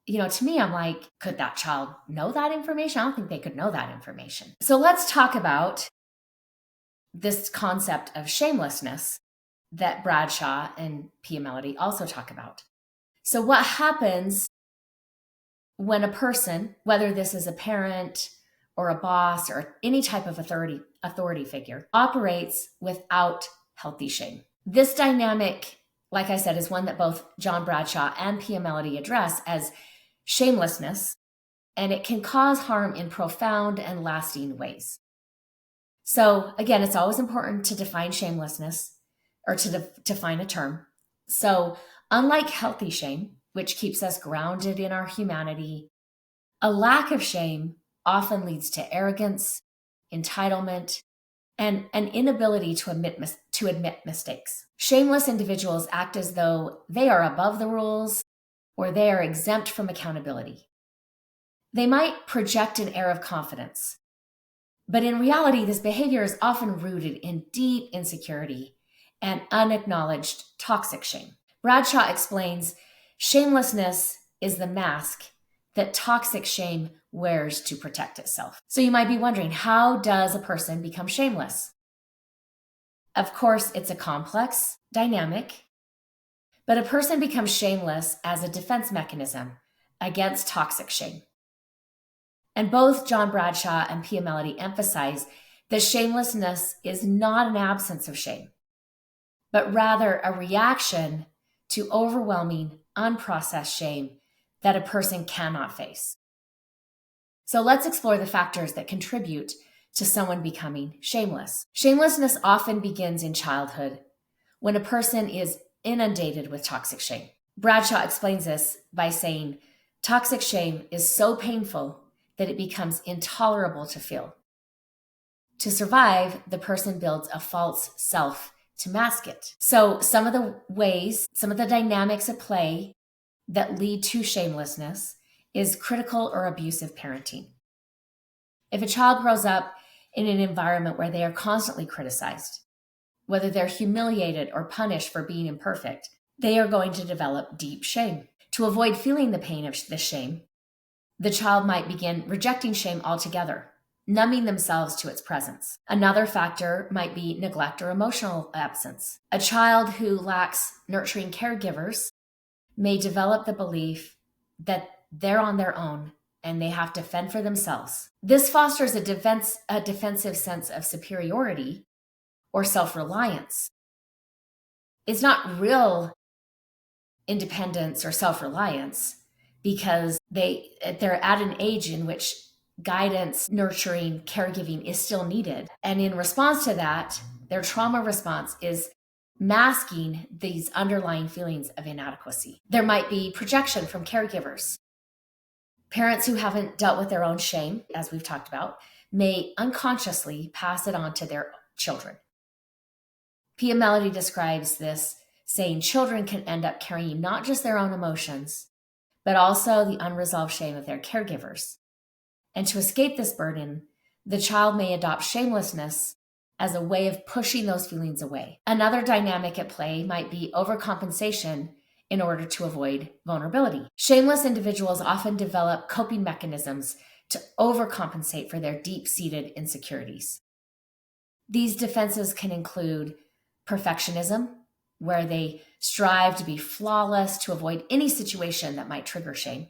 to me, I'm like, could that child know that information? I don't think they could know that information. So let's talk about this concept of shamelessness that Bradshaw and Pia Mellody also talk about. So what happens when a person, whether this is a parent or a boss or any type of authority figure, operates without healthy shame? This dynamic, like I said, is one that both John Bradshaw and Pia Mellody address as shamelessness, and it can cause harm in profound and lasting ways. So again, it's always important to define shamelessness, or to define a term. So unlike healthy shame, which keeps us grounded in our humanity, a lack of shame often leads to arrogance, entitlement, and an inability to admit mistakes. Shameless individuals act as though they are above the rules or they are exempt from accountability. They might project an air of confidence, but in reality, this behavior is often rooted in deep insecurity and unacknowledged toxic shame. Bradshaw explains, shamelessness is the mask that toxic shame wears to protect itself. So you might be wondering, how does a person become shameless? Of course, it's a complex dynamic, but a person becomes shameless as a defense mechanism against toxic shame. And both John Bradshaw and Pia Mellody emphasize that shamelessness is not an absence of shame, but rather a reaction to overwhelming, unprocessed shame that a person cannot face. So let's explore the factors that contribute to someone becoming shameless. Shamelessness often begins in childhood when a person is inundated with toxic shame. Bradshaw explains this by saying, toxic shame is so painful that it becomes intolerable to feel. To survive, the person builds a false self to mask it. So some of the dynamics at play that lead to shamelessness is critical or abusive parenting. If a child grows up in an environment where they are constantly criticized, whether they're humiliated or punished for being imperfect, they are going to develop deep shame. To avoid feeling the pain of this shame, the child might begin rejecting shame altogether, numbing themselves to its presence. Another factor might be neglect or emotional absence. A child who lacks nurturing caregivers may develop the belief that they're on their own and they have to fend for themselves. This fosters a defensive sense of superiority or self-reliance. It's not real independence or self-reliance because they're at an age in which guidance, nurturing, caregiving is still needed. And in response to that, their trauma response is masking these underlying feelings of inadequacy. There might be projection from caregivers. Parents who haven't dealt with their own shame, as we've talked about, may unconsciously pass it on to their children. Pia Mellody describes this, saying children can end up carrying not just their own emotions, but also the unresolved shame of their caregivers. And to escape this burden, the child may adopt shamelessness as a way of pushing those feelings away. Another dynamic at play might be overcompensation in order to avoid vulnerability. Shameless individuals often develop coping mechanisms to overcompensate for their deep-seated insecurities. These defenses can include perfectionism, where they strive to be flawless to avoid any situation that might trigger shame.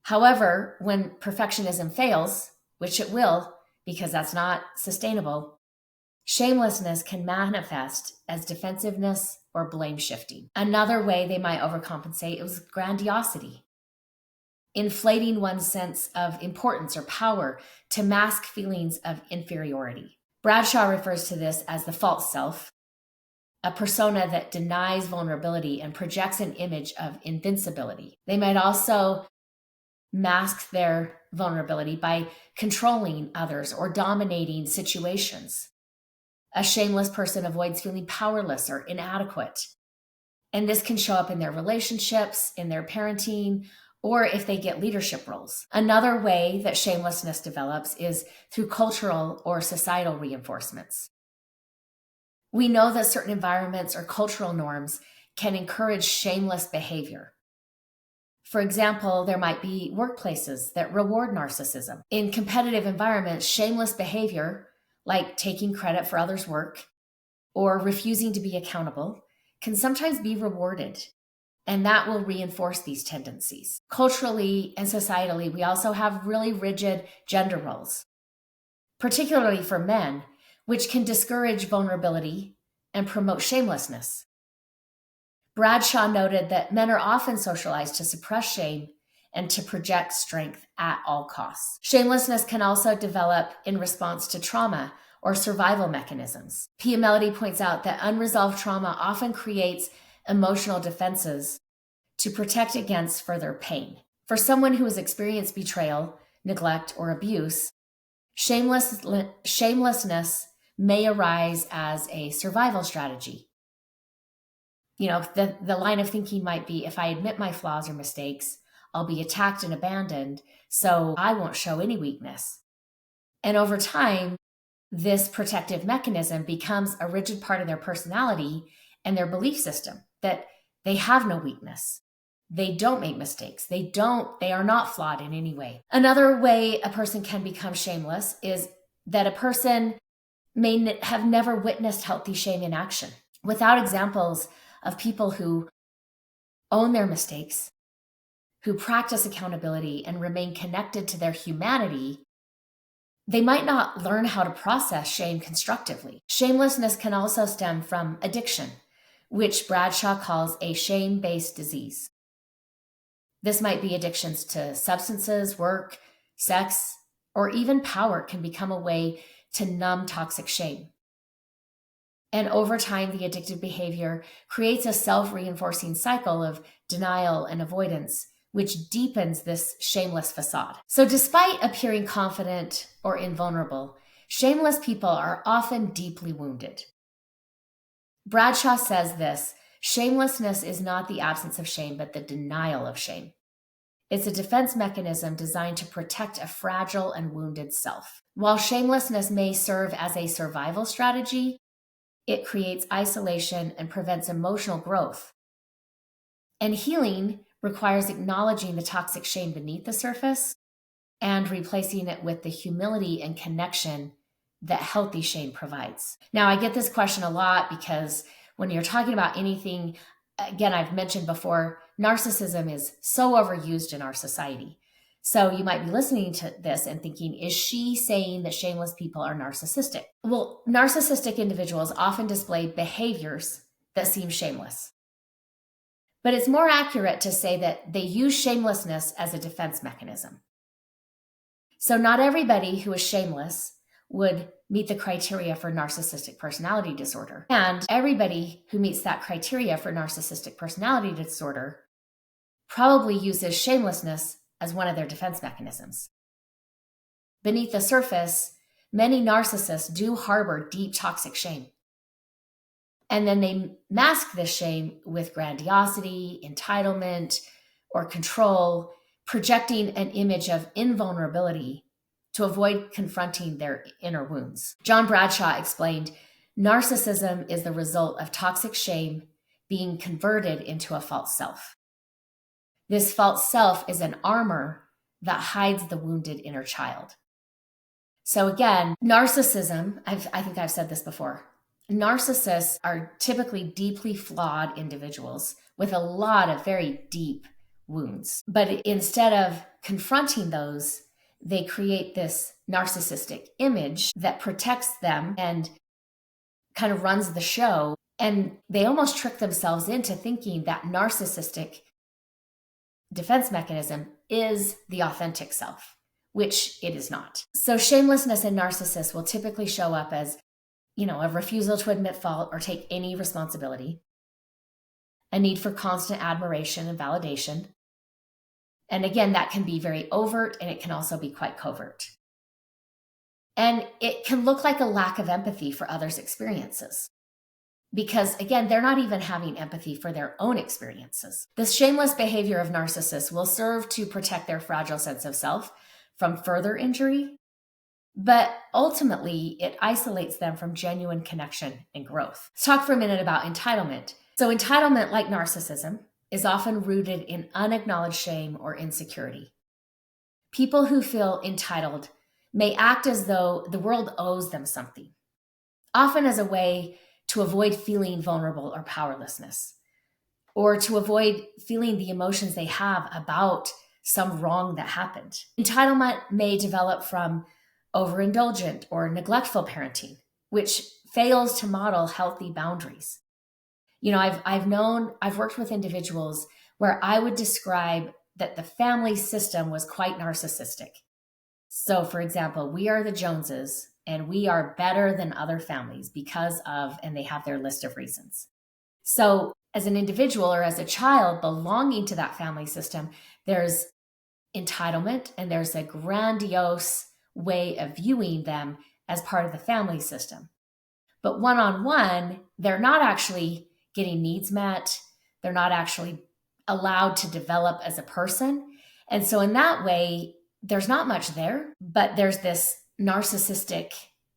However, when perfectionism fails, which it will, because that's not sustainable, shamelessness can manifest as defensiveness or blame shifting. Another way they might overcompensate is grandiosity. inflating one's sense of importance or power to mask feelings of inferiority. Bradshaw refers to this as the false self, a persona that denies vulnerability and projects an image of invincibility. They might also mask their vulnerability by controlling others or dominating situations. A shameless person avoids feeling powerless or inadequate. And this can show up in their relationships, in their parenting, or if they get leadership roles. Another way that shamelessness develops is through cultural or societal reinforcements. We know that certain environments or cultural norms can encourage shameless behavior. For example, there might be workplaces that reward narcissism. In competitive environments, shameless behavior, like taking credit for others' work or refusing to be accountable, can sometimes be rewarded, and that will reinforce these tendencies. Culturally and societally, we also have really rigid gender roles, particularly for men, which can discourage vulnerability and promote shamelessness. Bradshaw noted that men are often socialized to suppress shame and to project strength at all costs. Shamelessness can also develop in response to trauma or survival mechanisms. Pia Melody points out that unresolved trauma often creates emotional defenses to protect against further pain. For someone who has experienced betrayal, neglect, or abuse, shamelessness may arise as a survival strategy. The line of thinking might be, if I admit my flaws or mistakes, I'll be attacked and abandoned, so I won't show any weakness. And over time, this protective mechanism becomes a rigid part of their personality and their belief system, that they have no weakness. They don't make mistakes. They are not flawed in any way. Another way a person can become shameless is that a person may have never witnessed healthy shame in action. Without examples of people who own their mistakes, who practice accountability and remain connected to their humanity, they might not learn how to process shame constructively. Shamelessness can also stem from addiction, which Bradshaw calls a shame-based disease. This might be addictions to substances, work, sex, or even power can become a way to numb toxic shame. And over time, the addictive behavior creates a self-reinforcing cycle of denial and avoidance, which deepens this shameless facade. So despite appearing confident or invulnerable, shameless people are often deeply wounded. Bradshaw says this: shamelessness is not the absence of shame, but the denial of shame. It's a defense mechanism designed to protect a fragile and wounded self. While shamelessness may serve as a survival strategy, it creates isolation and prevents emotional growth. And healing requires acknowledging the toxic shame beneath the surface and replacing it with the humility and connection that healthy shame provides. Now, I get this question a lot because when you're talking about anything, again, I've mentioned before, narcissism is so overused in our society. So you might be listening to this and thinking, is she saying that shameless people are narcissistic? Well, narcissistic individuals often display behaviors that seem shameless. But it's more accurate to say that they use shamelessness as a defense mechanism. So not everybody who is shameless would meet the criteria for narcissistic personality disorder. And everybody who meets that criteria for narcissistic personality disorder probably uses shamelessness as one of their defense mechanisms. Beneath the surface, many narcissists do harbor deep toxic shame. And then they mask this shame with grandiosity, entitlement, or control, projecting an image of invulnerability to avoid confronting their inner wounds. John Bradshaw explained, narcissism is the result of toxic shame being converted into a false self. This false self is an armor that hides the wounded inner child. So again, narcissism, I think I've said this before, narcissists are typically deeply flawed individuals with a lot of very deep wounds. But instead of confronting those, they create this narcissistic image that protects them and kind of runs the show. And they almost trick themselves into thinking that narcissistic defense mechanism is the authentic self, which it is not. So shamelessness in narcissists will typically show up as, a refusal to admit fault or take any responsibility, a need for constant admiration and validation. And again, that can be very overt and it can also be quite covert. And it can look like a lack of empathy for others' experiences. Because again, they're not even having empathy for their own experiences. This shameless behavior of narcissists will serve to protect their fragile sense of self from further injury, but ultimately it isolates them from genuine connection and growth. Let's talk for a minute about entitlement. So entitlement, like narcissism, is often rooted in unacknowledged shame or insecurity. People who feel entitled may act as though the world owes them something, often as a way to avoid feeling vulnerable or powerlessness, or to avoid feeling the emotions they have about some wrong that happened. Entitlement may develop from overindulgent or neglectful parenting, which fails to model healthy boundaries. I've worked with individuals where I would describe that the family system was quite narcissistic. So, for example, we are the Joneses and we are better than other families because of, and they have their list of reasons. So, as an individual or as a child belonging to that family system, there's entitlement and there's a grandiose way of viewing them as part of the family system. But one-on-one, they're not actually getting needs met. They're not actually allowed to develop as a person. And so in that way, there's not much there, but there's this narcissistic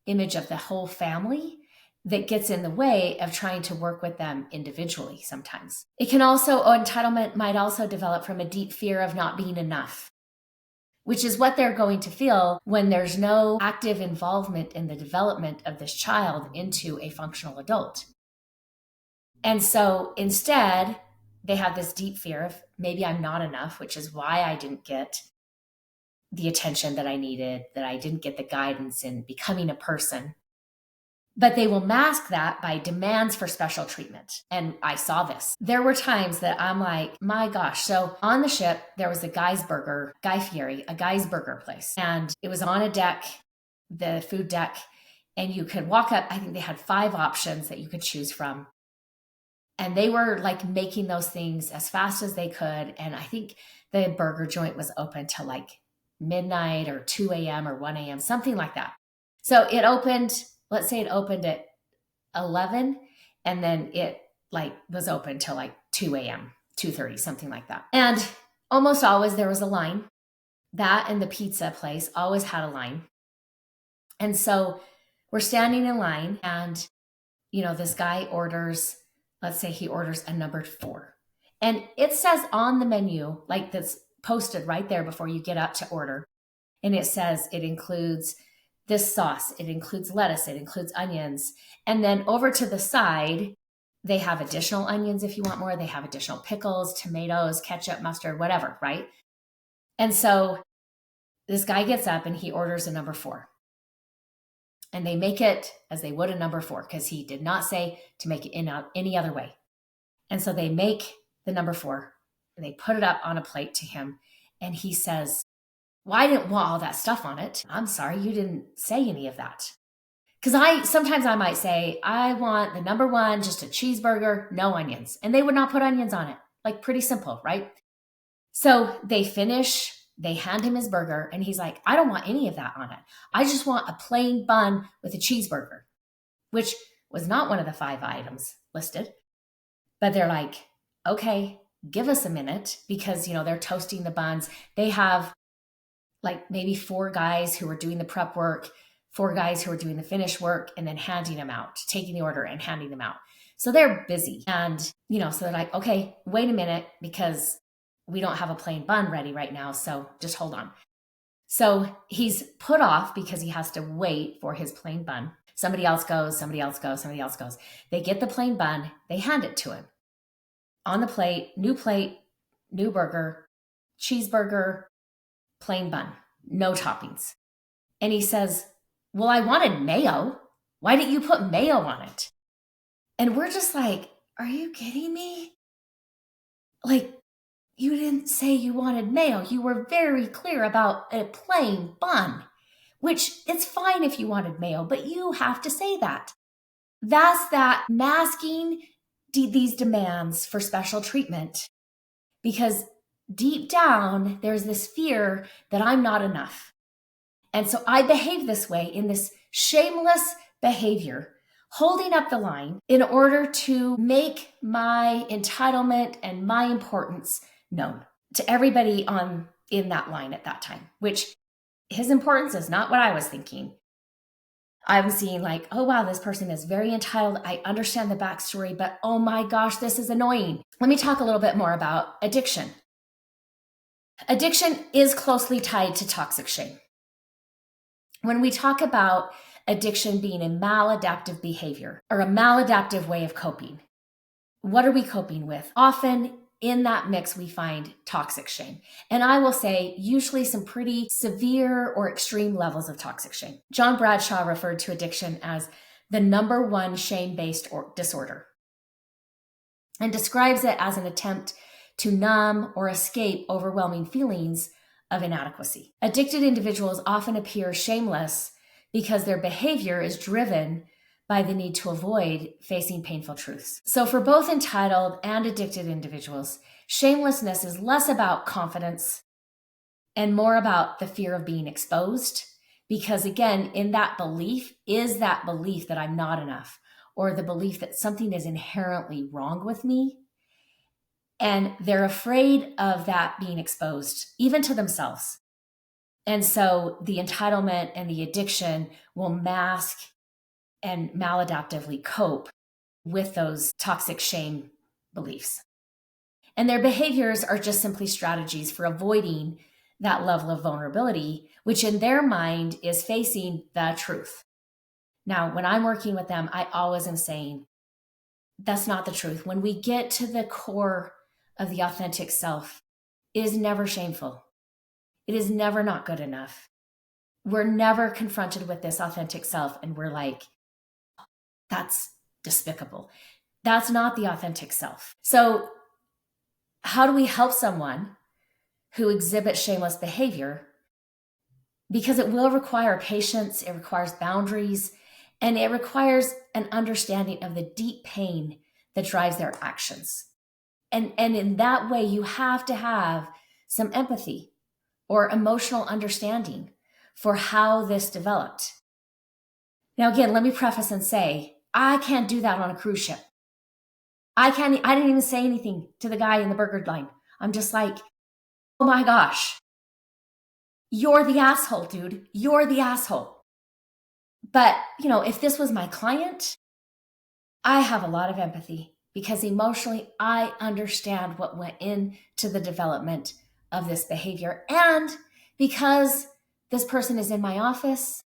image of the whole family that gets in the way of trying to work with them individually sometimes. Entitlement might also develop from a deep fear of not being enough, which is what they're going to feel when there's no active involvement in the development of this child into a functional adult. And so instead, they have this deep fear of maybe I'm not enough, which is why I didn't get the attention that I needed, that I didn't get the guidance in becoming a person. But they will mask that by demands for special treatment. And I saw this. There were times that I'm like, my gosh. So on the ship, there was a Guy Fieri, a Guy's Burger place. And it was on a deck, the food deck. And you could walk up. I think they had 5 options that you could choose from. And they were like making those things as fast as they could. And I think the burger joint was open till like midnight or 2 a.m. or 1 a.m., something like that. So it opened, let's say it opened at 11 and then it was open till 2 a.m., 2:30, something like that. And almost always there was a line. That and the pizza place always had a line. And so we're standing in line and, this guy orders, let's say he orders a number 4. And it says on the menu, that's posted right there before you get up to order. And it says it includes this sauce, it includes lettuce, it includes onions. And then over to the side, they have additional onions if you want more. They have additional pickles, tomatoes, ketchup, mustard, whatever, right? And so this guy gets up and he orders a number 4. And they make it as they would a number 4 because he did not say to make it in any other way. And so they make the number 4 and they put it up on a plate to him. And he says, well, I didn't want all that stuff on it. I'm sorry, you didn't say any of that. Because sometimes I might say, I want the number 1, just a cheeseburger, no onions. And they would not put onions on it. Pretty simple, right? So they finish, they hand him his burger, and he's like, I don't want any of that on it. I just want a plain bun with a cheeseburger, which was not one of the 5 items listed. But they're like, okay, give us a minute because, they're toasting the buns. They have maybe 4 guys who are doing the prep work, 4 guys who are doing the finish work, and then handing them out, taking the order and handing them out. So they're busy. And, so they're like, okay, wait a minute because we don't have a plain bun ready right now. So just hold on. So he's put off because he has to wait for his plain bun. Somebody else goes, somebody else goes, somebody else goes. They get the plain bun. They hand it to him. On the plate, new burger, cheeseburger, plain bun, no toppings. And he says, well, I wanted mayo. Why didn't you put mayo on it? And we're just like, are you kidding me? you didn't say you wanted mayo. You were very clear about a plain bun, which it's fine if you wanted mayo, but you have to say that. That's that masking these demands for special treatment, because deep down, there's this fear that I'm not enough. And so I behave this way in this shameless behavior, holding up the line in order to make my entitlement and my importance known to everybody in that line at that time, which his importance is not what I was thinking. I was seeing like, oh, wow, this person is very entitled. I understand the backstory, but oh my gosh, this is annoying. Let me talk a little bit more about addiction. Addiction is closely tied to toxic shame. When we talk about addiction being a maladaptive behavior or a maladaptive way of coping, what are we coping with? Often in that mix, we find toxic shame. And I will say, usually some pretty severe or extreme levels of toxic shame. John Bradshaw referred to addiction as the number one shame-based disorder and describes it as an attempt to numb or escape overwhelming feelings of inadequacy. Addicted individuals often appear shameless because their behavior is driven by the need to avoid facing painful truths. So for both entitled and addicted individuals, shamelessness is less about confidence and more about the fear of being exposed. Because again, in that belief is that belief that I'm not enough, or the belief that something is inherently wrong with me. And they're afraid of that being exposed, even to themselves. And so the entitlement and the addiction will mask and maladaptively cope with those toxic shame beliefs. And their behaviors are just simply strategies for avoiding that level of vulnerability, which in their mind is facing the truth. Now, when I'm working with them, I always am saying, that's not the truth. When we get to the core of the authentic self, it is never shameful. It is never not good enough. We're never confronted with this authentic self and we're like, that's despicable. That's not the authentic self. So how do we help someone who exhibits shameless behavior? Because it will require patience, it requires boundaries, and it requires an understanding of the deep pain that drives their actions. And in that way, you have to have some empathy or emotional understanding for how this developed. Now, again, let me preface and say, I can't do that on a cruise ship. I didn't even say anything to the guy in the burger line. I'm just like, oh my gosh, you're the asshole, dude. You're the asshole. But, if this was my client, I have a lot of empathy because emotionally, I understand what went into the development of this behavior. And because this person is in my office,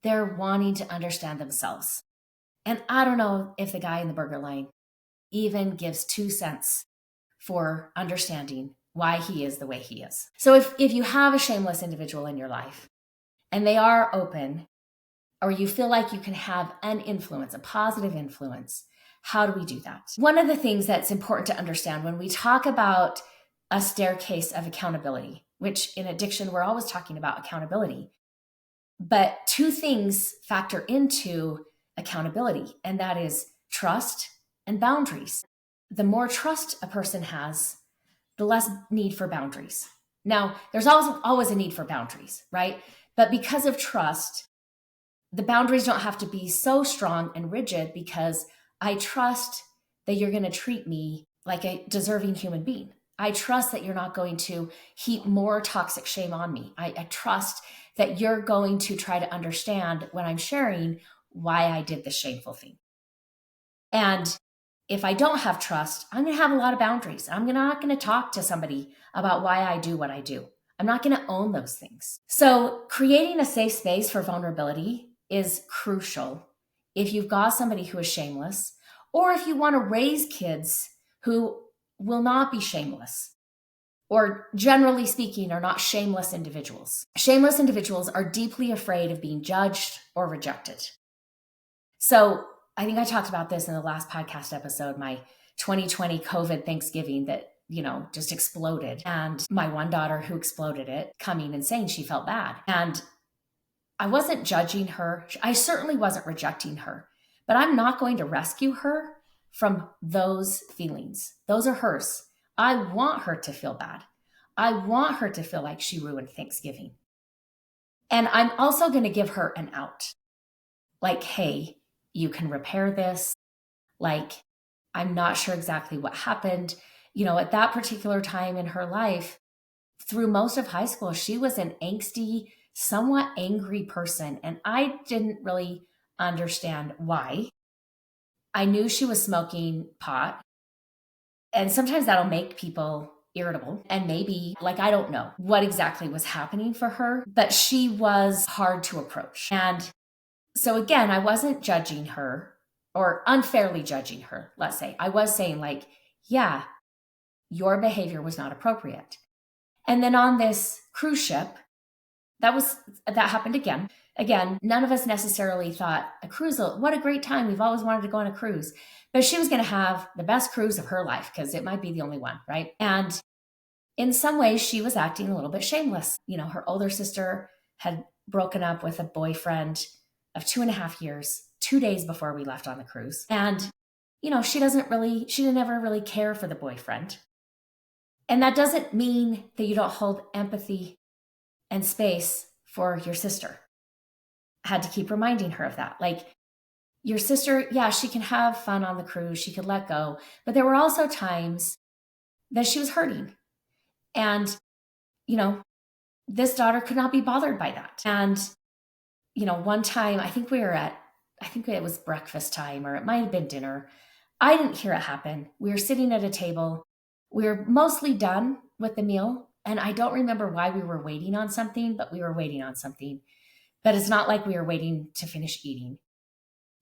they're wanting to understand themselves. And I don't know if the guy in the burger line even gives 2 cents for understanding why he is the way he is. So if you have a shameless individual in your life and they are open, or you feel like you can have an influence, a positive influence, how do we do that? One of the things that's important to understand when we talk about a staircase of accountability, which in addiction, we're always talking about accountability, but 2 things factor into accountability, and that is trust and boundaries. The more trust a person has, the less need for boundaries. Now, there's always a need for boundaries, right? But because of trust, the boundaries don't have to be so strong and rigid because I trust that you're going to treat me like a deserving human being. I trust that you're not going to heap more toxic shame on me. I trust that you're going to try to understand when I'm sharing why I did this shameful thing. And if I don't have trust, I'm going to have a lot of boundaries. I'm not going to talk to somebody about why I do what I do. I'm not going to own those things. So creating a safe space for vulnerability is crucial if you've got somebody who is shameless, or if you want to raise kids who will not be shameless, or generally speaking, are not shameless individuals. Shameless individuals are deeply afraid of being judged or rejected. So I think I talked about this in the last podcast episode, my 2020 COVID Thanksgiving, that just exploded. And my one daughter who exploded it coming and saying she felt bad. And I wasn't judging her. I certainly wasn't rejecting her, but I'm not going to rescue her from those feelings. Those are hers. I want her to feel bad. I want her to feel like she ruined Thanksgiving. And I'm also going to give her an out. Like, hey, you can repair this. Like, I'm not sure exactly what happened. At that particular time in her life, through most of high school, she was an angsty, somewhat angry person. And I didn't really understand why. I knew she was smoking pot. And sometimes that'll make people irritable. And maybe, I don't know what exactly was happening for her, but she was hard to approach. And so again, I wasn't judging her or unfairly judging her, let's say. I was saying yeah, your behavior was not appropriate. And then on this cruise ship, that happened again. Again, none of us necessarily thought a cruise, what a great time. We've always wanted to go on a cruise. But she was going to have the best cruise of her life because it might be the only one, right? And in some ways, she was acting a little bit shameless. Her older sister had broken up with a boyfriend of 2.5 years, 2 days before we left on the cruise. And, she didn't ever really care for the boyfriend. And that doesn't mean that you don't hold empathy and space for your sister. I had to keep reminding her of that. Your sister, yeah, she can have fun on the cruise. She could let go. But there were also times that she was hurting. And, this daughter could not be bothered by that. And, one time, I think it was breakfast time or it might have been dinner. I didn't hear it happen. We were sitting at a table. We were mostly done with the meal. And I don't remember why we were waiting on something, but we were waiting on something. But it's not like we were waiting to finish eating.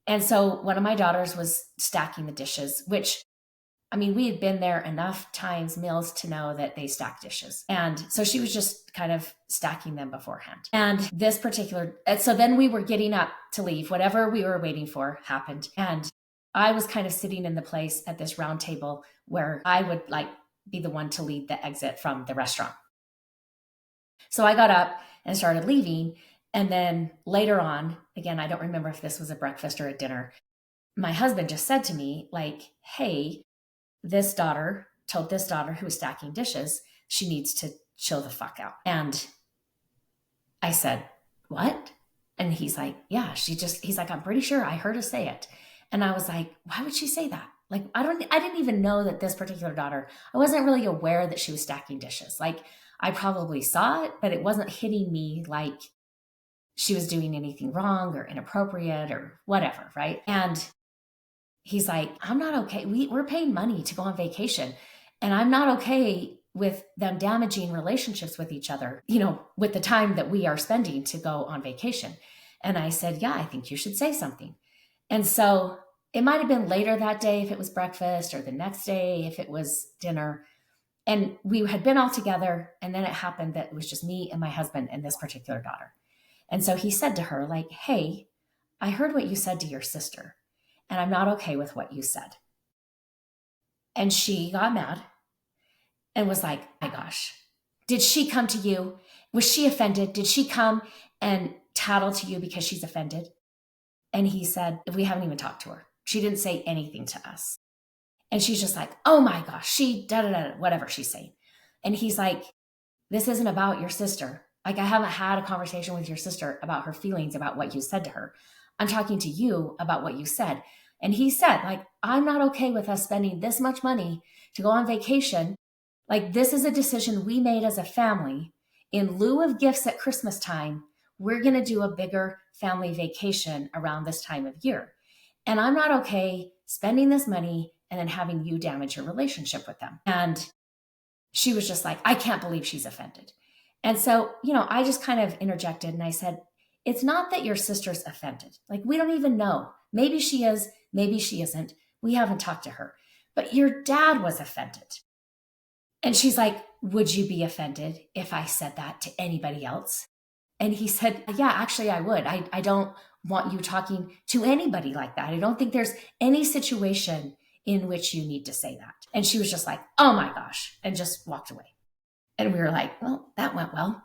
And so one of my daughters was stacking the dishes, which, we had been there enough times, meals, to know that they stack dishes. And so she was just kind of stacking them beforehand. And so then we were getting up to leave. Whatever we were waiting for happened. And I was kind of sitting in the place at this round table where I would be the one to lead the exit from the restaurant. So I got up and started leaving. And then later on, again, I don't remember if this was a breakfast or a dinner, my husband just said to me, hey, this daughter told this daughter who was stacking dishes, she needs to chill the fuck out. And I said, what? And he's like, yeah, he's like, I'm pretty sure I heard her say it. And I was like, why would she say that? I didn't even know that this particular daughter, I wasn't really aware that she was stacking dishes. I probably saw it, but it wasn't hitting me like she was doing anything wrong or inappropriate or whatever, right? And he's like, I'm not okay. We're paying money to go on vacation, and I'm not okay with them damaging relationships with each other, with the time that we are spending to go on vacation. And I said, yeah, I think you should say something. And so it might have been later that day if it was breakfast, or the next day if it was dinner. And we had been all together, and then it happened that it was just me and my husband and this particular daughter. And so he said to her, hey, I heard what you said to your sister, and I'm not okay with what you said. And she got mad and was like, my gosh, did she come to you? Was she offended? Did she come and tattle to you because she's offended? And he said, we haven't even talked to her. She didn't say anything to us. And she's just like, oh my gosh, she da-da-da, whatever she's saying. And he's like, this isn't about your sister. I haven't had a conversation with your sister about her feelings about what you said to her. I'm talking to you about what you said. And he said, I'm not okay with us spending this much money to go on vacation. This is a decision we made as a family. In lieu of gifts at Christmas time, we're going to do a bigger family vacation around this time of year. And I'm not okay spending this money and then having you damage your relationship with them. And she was just like, I can't believe she's offended. And so, I just kind of interjected and I said, it's not that your sister's offended. We don't even know. Maybe she is, maybe she isn't. We haven't talked to her. But your dad was offended. And she's like, would you be offended if I said that to anybody else? And he said, yeah, actually I would. I don't want you talking to anybody like that. I don't think there's any situation in which you need to say that. And she was just like, oh my gosh, and just walked away. And we were like, well, that went well.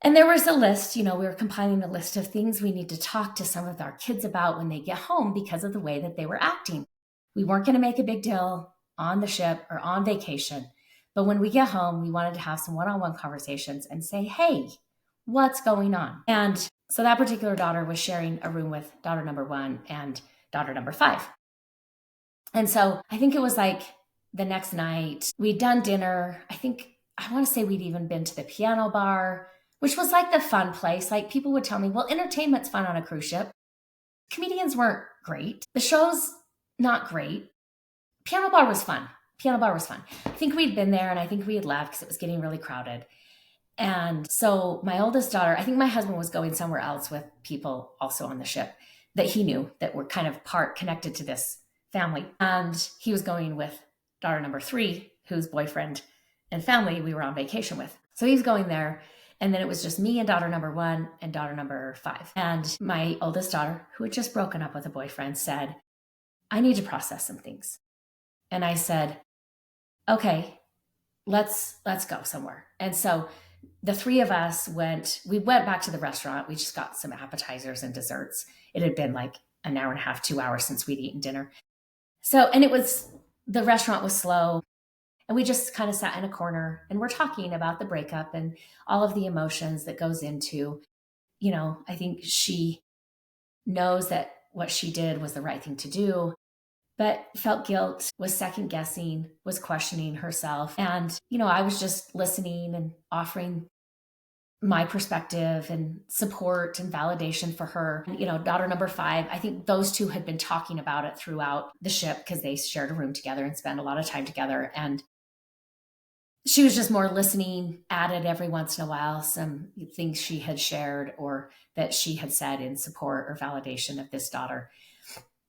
And there was a list, we were compiling a list of things we need to talk to some of our kids about when they get home because of the way that they were acting. We weren't going to make a big deal on the ship or on vacation. But when we get home, we wanted to have some one-on-one conversations and say, hey, what's going on? And so that particular daughter was sharing a room with daughter number 1 and daughter number 5. And so I think it was like the next night, we'd done dinner. I want to say we'd even been to the piano bar, which was like the fun place. Like people would tell me, well, entertainment's fun on a cruise ship. Comedians weren't great. The show's not great. Piano bar was fun. I think we'd been there and I think we had left because it was getting really crowded. And so my oldest daughter, I think my husband was going somewhere else with people also on the ship that he knew that were kind of part connected to this family. And he was going with daughter number 3, whose boyfriend and family we were on vacation with. So he was going there. And then it was just me and daughter number 1 and daughter number 5. And my oldest daughter, who had just broken up with a boyfriend, said, I need to process some things. And I said, okay, let's go somewhere. And so the 3 of us went back to the restaurant. We just got some appetizers and desserts. It had been like an hour and a half, 2 hours since we'd eaten dinner. So, and the restaurant was slow. And we just kind of sat in a corner and we're talking about the breakup and all of the emotions that goes into, I think she knows that what she did was the right thing to do, but felt guilt, was second guessing, was questioning herself. And, I was just listening and offering my perspective and support and validation for her. And, daughter number 5, I think those 2 had been talking about it throughout the ship because they shared a room together and spent a lot of time together. And she was just more listening, added every once in a while some things she had shared or that she had said in support or validation of this daughter.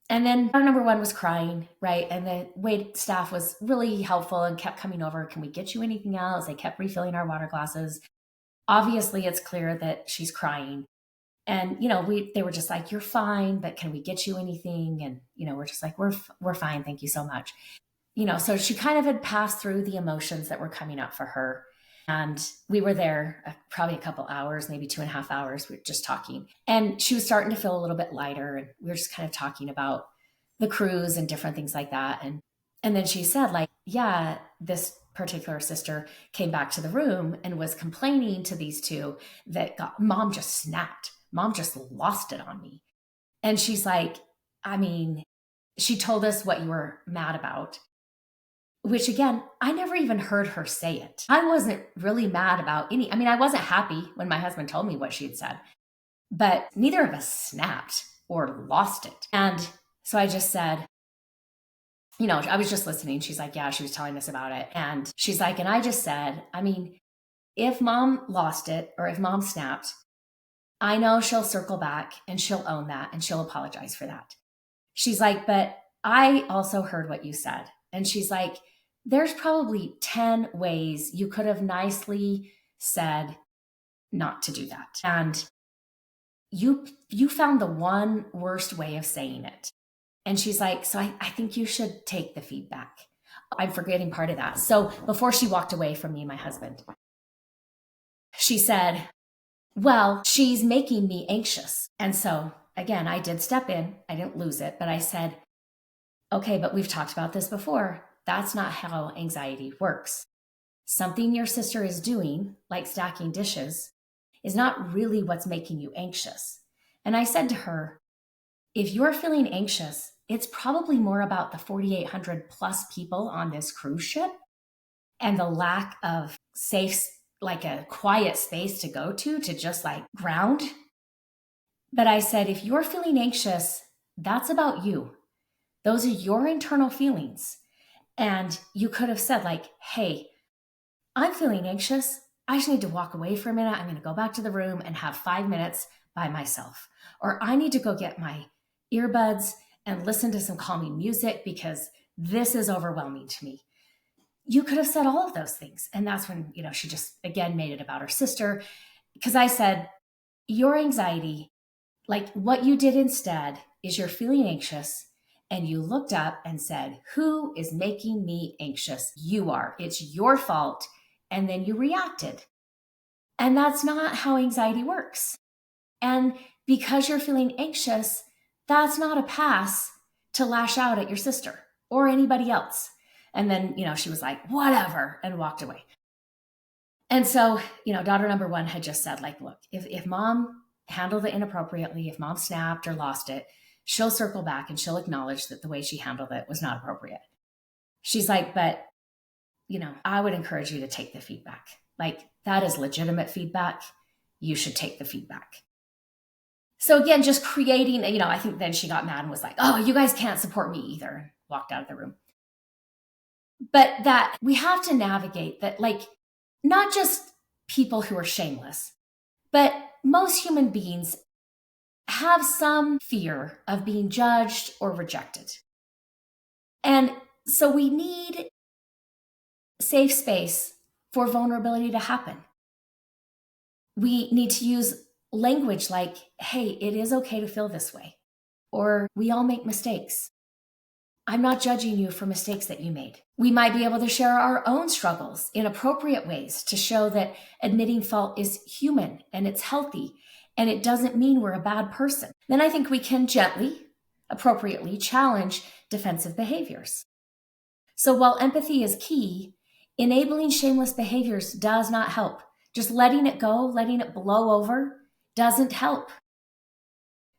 And then daughter number 1 was crying, right? And the wait staff was really helpful and kept coming over. Can we get you anything else? They kept refilling our water glasses. Obviously, it's clear that she's crying. And, they were just like, you're fine, but can we get you anything? And, we're just like, we're fine. Thank you so much. So she kind of had passed through the emotions that were coming up for her. And we were there probably a couple hours, maybe 2.5 hours. We were just talking. And she was starting to feel a little bit lighter. And we were just kind of talking about the cruise and different things like that. And then she said, like, yeah, this particular sister came back to the room and was complaining to these 2 that mom just snapped. Mom just lost it on me. And she's like, she told us what you were mad about. Which again, I never even heard her say it. I wasn't really mad about I wasn't happy when my husband told me what she had said, but neither of us snapped or lost it. And so I just said, I was just listening. She's like, yeah, she was telling us about it. And she's like, and I just said, if mom lost it or if mom snapped, I know she'll circle back and she'll own that and she'll apologize for that. She's like, but I also heard what you said. And she's like, there's probably 10 ways you could have nicely said not to do that. And you found the one worst way of saying it. And she's like, so I think you should take the feedback. I'm forgetting part of that. So before she walked away from me and my husband, she said, well, she's making me anxious. And so again, I did step in. I didn't lose it, but I said, okay, but we've talked about this before. That's not how anxiety works. Something your sister is doing, like stacking dishes, is not really what's making you anxious. And I said to her, if you're feeling anxious, it's probably more about the 4,800 plus people on this cruise ship and the lack of safe, like a quiet space to go to just like ground. But I said, if you're feeling anxious, that's about you. Those are your internal feelings. And you could have said like, hey, I'm feeling anxious. I just need to walk away for a minute. I'm going to go back to the room and have 5 minutes by myself. Or I need to go get my earbuds and listen to some calming music because this is overwhelming to me. You could have said all of those things. And that's when, she just, again, made it about her sister. Because I said, your anxiety, like what you did instead is you're feeling anxious and you looked up and said, "Who is making me anxious?" You are. It's your fault. And then you reacted. And that's not how anxiety works. And because you're feeling anxious, that's not a pass to lash out at your sister or anybody else. And then, she was like, "Whatever," and walked away. And so, daughter number one had just said, like, "Look, if mom handled it inappropriately, if mom snapped or lost it, she'll circle back and she'll acknowledge that the way she handled it was not appropriate." She's like, "But, I would encourage you to take the feedback. Like, that is legitimate feedback. You should take the feedback." So again, just creating, I think then she got mad and was like, "Oh, you guys can't support me either," and walked out of the room. But that we have to navigate that, like, not just people who are shameless, but most human beings have some fear of being judged or rejected. And so we need safe space for vulnerability to happen. We need to use language like, "Hey, it is okay to feel this way," or "We all make mistakes. I'm not judging you for mistakes that you made." We might be able to share our own struggles in appropriate ways to show that admitting fault is human and it's healthy and it doesn't mean we're a bad person. Then I think we can gently, appropriately challenge defensive behaviors. So while empathy is key, enabling shameless behaviors does not help. Just letting it go, letting it blow over, doesn't help.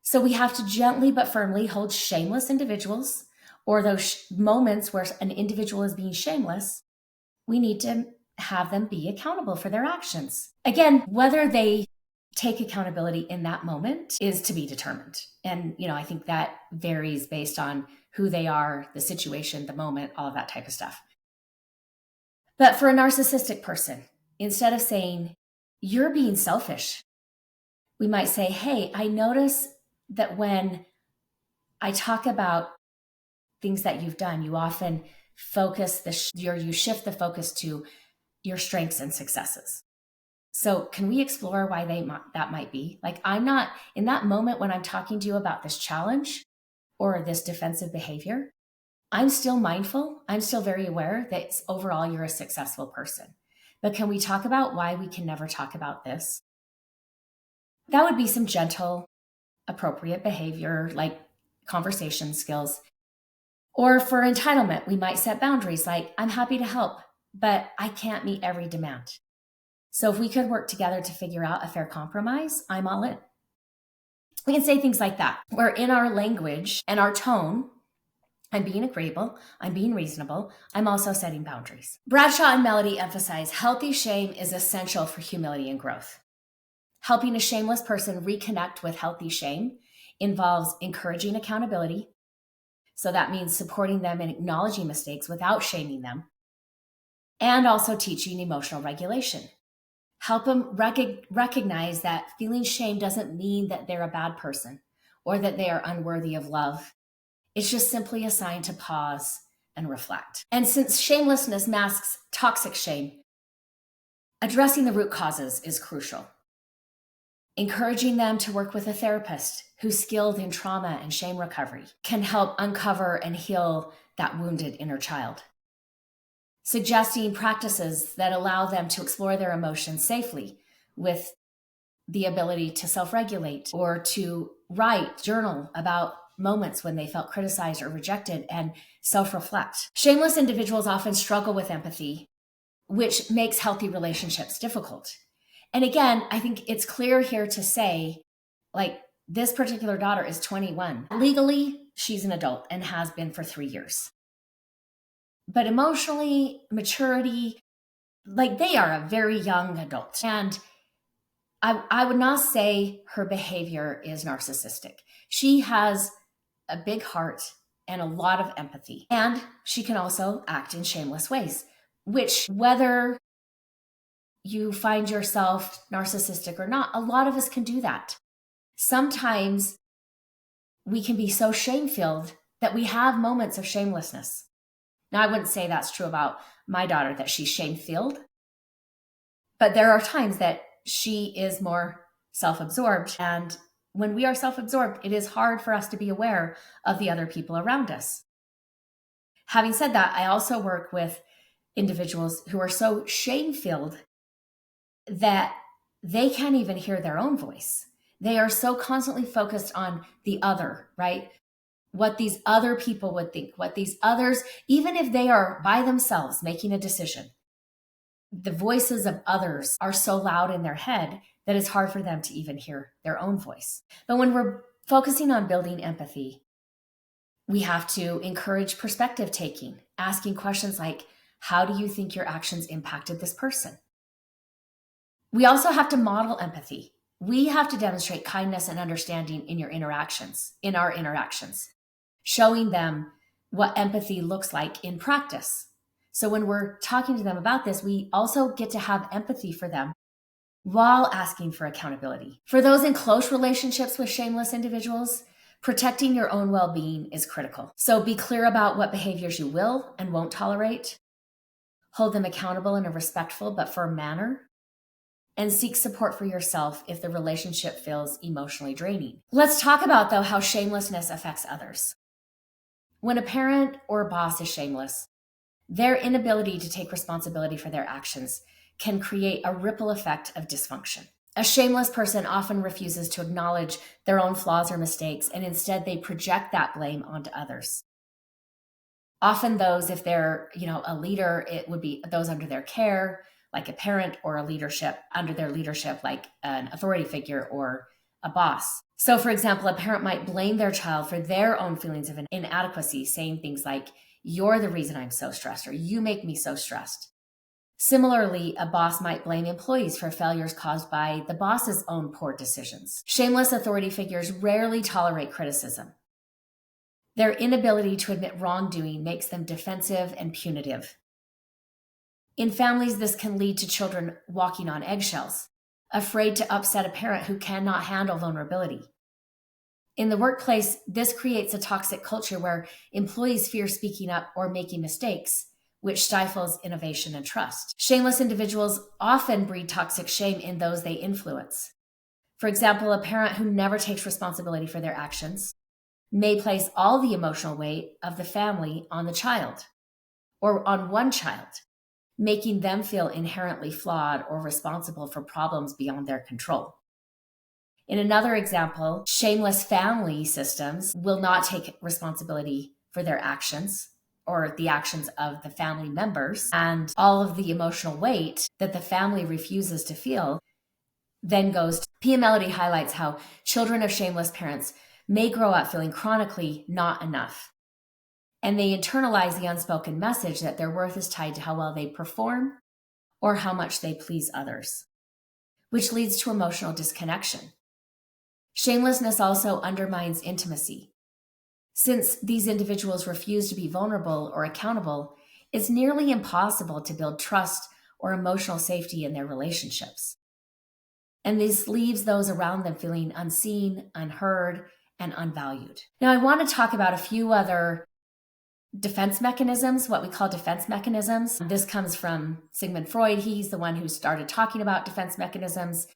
So we have to gently but firmly hold shameless individuals, or those moments where an individual is being shameless, we need to have them be accountable for their actions. Again, whether they take accountability in that moment is to be determined. And, I think that varies based on who they are, the situation, the moment, all of that type of stuff. But for a narcissistic person, instead of saying, "You're being selfish," we might say, "Hey, I notice that when I talk about things that you've done, you often focus you shift the focus to your strengths and successes. So can we explore why that might be? Like, I'm not in that moment when I'm talking to you about this challenge or this defensive behavior, I'm still mindful. I'm still very aware that overall you're a successful person. But can we talk about why we can never talk about this?" That would be some gentle, appropriate behavior, like conversation skills. Or for entitlement, we might set boundaries like, "I'm happy to help, but I can't meet every demand. So if we could work together to figure out a fair compromise, I'm all in." We can say things like that, where in our language and our tone, I'm being agreeable, I'm being reasonable, I'm also setting boundaries. Bradshaw and Melody emphasize healthy shame is essential for humility and growth. Helping a shameless person reconnect with healthy shame involves encouraging accountability. So that means supporting them and acknowledging mistakes without shaming them. And also teaching emotional regulation. Help them recognize that feeling shame doesn't mean that they're a bad person or that they are unworthy of love. It's just simply a sign to pause and reflect. And since shamelessness masks toxic shame, addressing the root causes is crucial. Encouraging them to work with a therapist who's skilled in trauma and shame recovery can help uncover and heal that wounded inner child. Suggesting practices that allow them to explore their emotions safely with the ability to self-regulate or to journal about moments when they felt criticized or rejected and self-reflect. Shameless individuals often struggle with empathy, which makes healthy relationships difficult. And again, I think it's clear here to say, like, this particular daughter is 21. Legally, she's an adult and has been for 3 years. But emotionally, maturity, like, they are a very young adult. And I would not say her behavior is narcissistic. She has a big heart and a lot of empathy. And she can also act in shameless ways, which, whether you find yourself narcissistic or not, a lot of us can do that. Sometimes we can be so shame-filled that we have moments of shamelessness. Now, I wouldn't say that's true about my daughter, that she's shame-filled, but there are times that she is more self-absorbed and When we are self-absorbed, it is hard for us to be aware of the other people around us. Having said that, I also work with individuals who are so shame-filled that they can't even hear their own voice. They are so constantly focused on the other, right? What these other people would think, what these others, even if they are by themselves making a decision, the voices of others are so loud in their head that it's hard for them to even hear their own voice. But when we're focusing on building empathy, we have to encourage perspective taking, asking questions like, how do you think your actions impacted this person? We also have to model empathy. We have to demonstrate kindness and understanding in our interactions, showing them what empathy looks like in practice. So when we're talking to them about this, we also get to have empathy for them while asking for accountability. For those in close relationships with shameless individuals, protecting your own well-being is critical. So be clear about what behaviors you will and won't tolerate. Hold them accountable in a respectful but firm manner. And seek support for yourself if the relationship feels emotionally draining. Let's talk about, though, how shamelessness affects others. When a parent or a boss is shameless, their inability to take responsibility for their actions can create a ripple effect of dysfunction. A shameless person often refuses to acknowledge their own flaws or mistakes, and instead they project that blame onto others. Often those, if they're, a leader, it would be those under their care, like a parent, or a leadership under their leadership, like an authority figure or a boss. So for example, a parent might blame their child for their own feelings of inadequacy, saying things like, you're the reason I'm so stressed, or you make me so stressed. Similarly, a boss might blame employees for failures caused by the boss's own poor decisions. Shameless authority figures rarely tolerate criticism. Their inability to admit wrongdoing makes them defensive and punitive. In families, this can lead to children walking on eggshells, afraid to upset a parent who cannot handle vulnerability. In the workplace, this creates a toxic culture where employees fear speaking up or making mistakes, which stifles innovation and trust. Shameless individuals often breed toxic shame in those they influence. For example, a parent who never takes responsibility for their actions may place all the emotional weight of the family on the child or on one child, making them feel inherently flawed or responsible for problems beyond their control. In another example, shameless family systems will not take responsibility for their actions or the actions of the family members, and all of the emotional weight that the family refuses to feel then goes to Pia Melody highlights how children of shameless parents may grow up feeling chronically not enough. And they internalize the unspoken message that their worth is tied to how well they perform or how much they please others, which leads to emotional disconnection. Shamelessness also undermines intimacy. Since these individuals refuse to be vulnerable or accountable, it's nearly impossible to build trust or emotional safety in their relationships. And this leaves those around them feeling unseen, unheard, and unvalued. Now, I want to talk about a few other defense mechanisms, what we call defense mechanisms. This comes from Sigmund Freud. He's the one who started talking about defense mechanisms.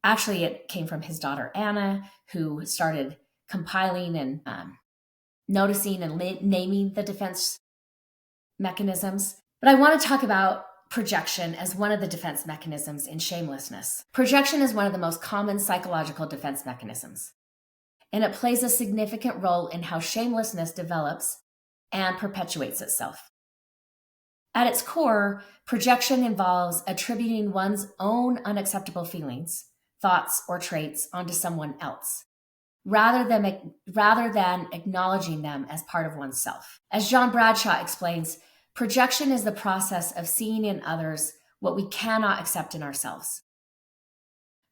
Actually, it came from his daughter, Anna, who started compiling and noticing and naming the defense mechanisms. But I want to talk about projection as one of the defense mechanisms in shamelessness. Projection is one of the most common psychological defense mechanisms, and it plays a significant role in how shamelessness develops and perpetuates itself. At its core, projection involves attributing one's own unacceptable feelings, thoughts, or traits onto someone else, rather than acknowledging them as part of oneself. As John Bradshaw explains, projection is the process of seeing in others what we cannot accept in ourselves.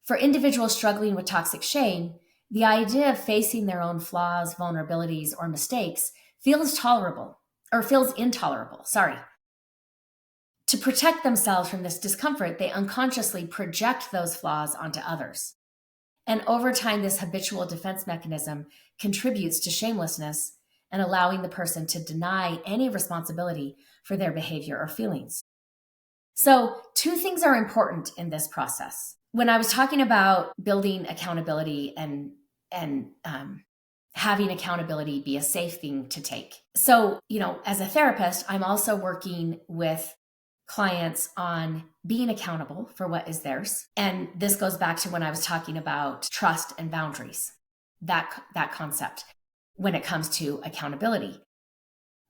For individuals struggling with toxic shame, the idea of facing their own flaws, vulnerabilities, or mistakes feels intolerable. To protect themselves from this discomfort, they unconsciously project those flaws onto others. And over time, this habitual defense mechanism contributes to shamelessness and allowing the person to deny any responsibility for their behavior or feelings. So, two things are important in this process. When I was talking about building accountability and and having accountability be a safe thing to take. So, as a therapist, I'm also working with clients on being accountable for what is theirs. And this goes back to when I was talking about trust and boundaries, that concept when it comes to accountability.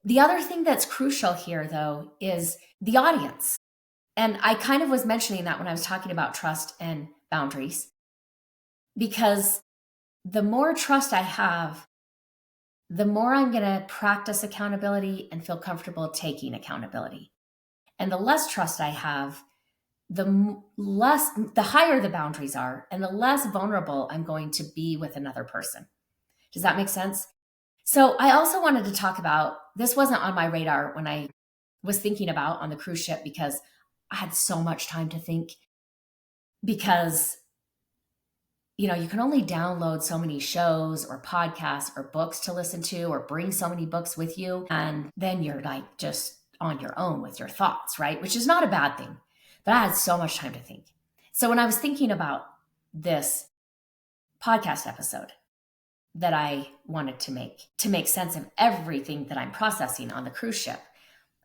The other thing that's crucial here, though, is the audience. And I kind of was mentioning that when I was talking about trust and boundaries, because the more trust I have, the more I'm going to practice accountability and feel comfortable taking accountability. And the less trust I have, the higher the boundaries are, and the less vulnerable I'm going to be with another person. Does that make sense? So I also wanted to talk about, this wasn't on my radar when I was thinking about on the cruise ship, because I had so much time to think, because you can only download so many shows or podcasts or books to listen to, or bring so many books with you. And then you're like just on your own with your thoughts, right? Which is not a bad thing, but I had so much time to think. So when I was thinking about this podcast episode that I wanted to make sense of everything that I'm processing on the cruise ship,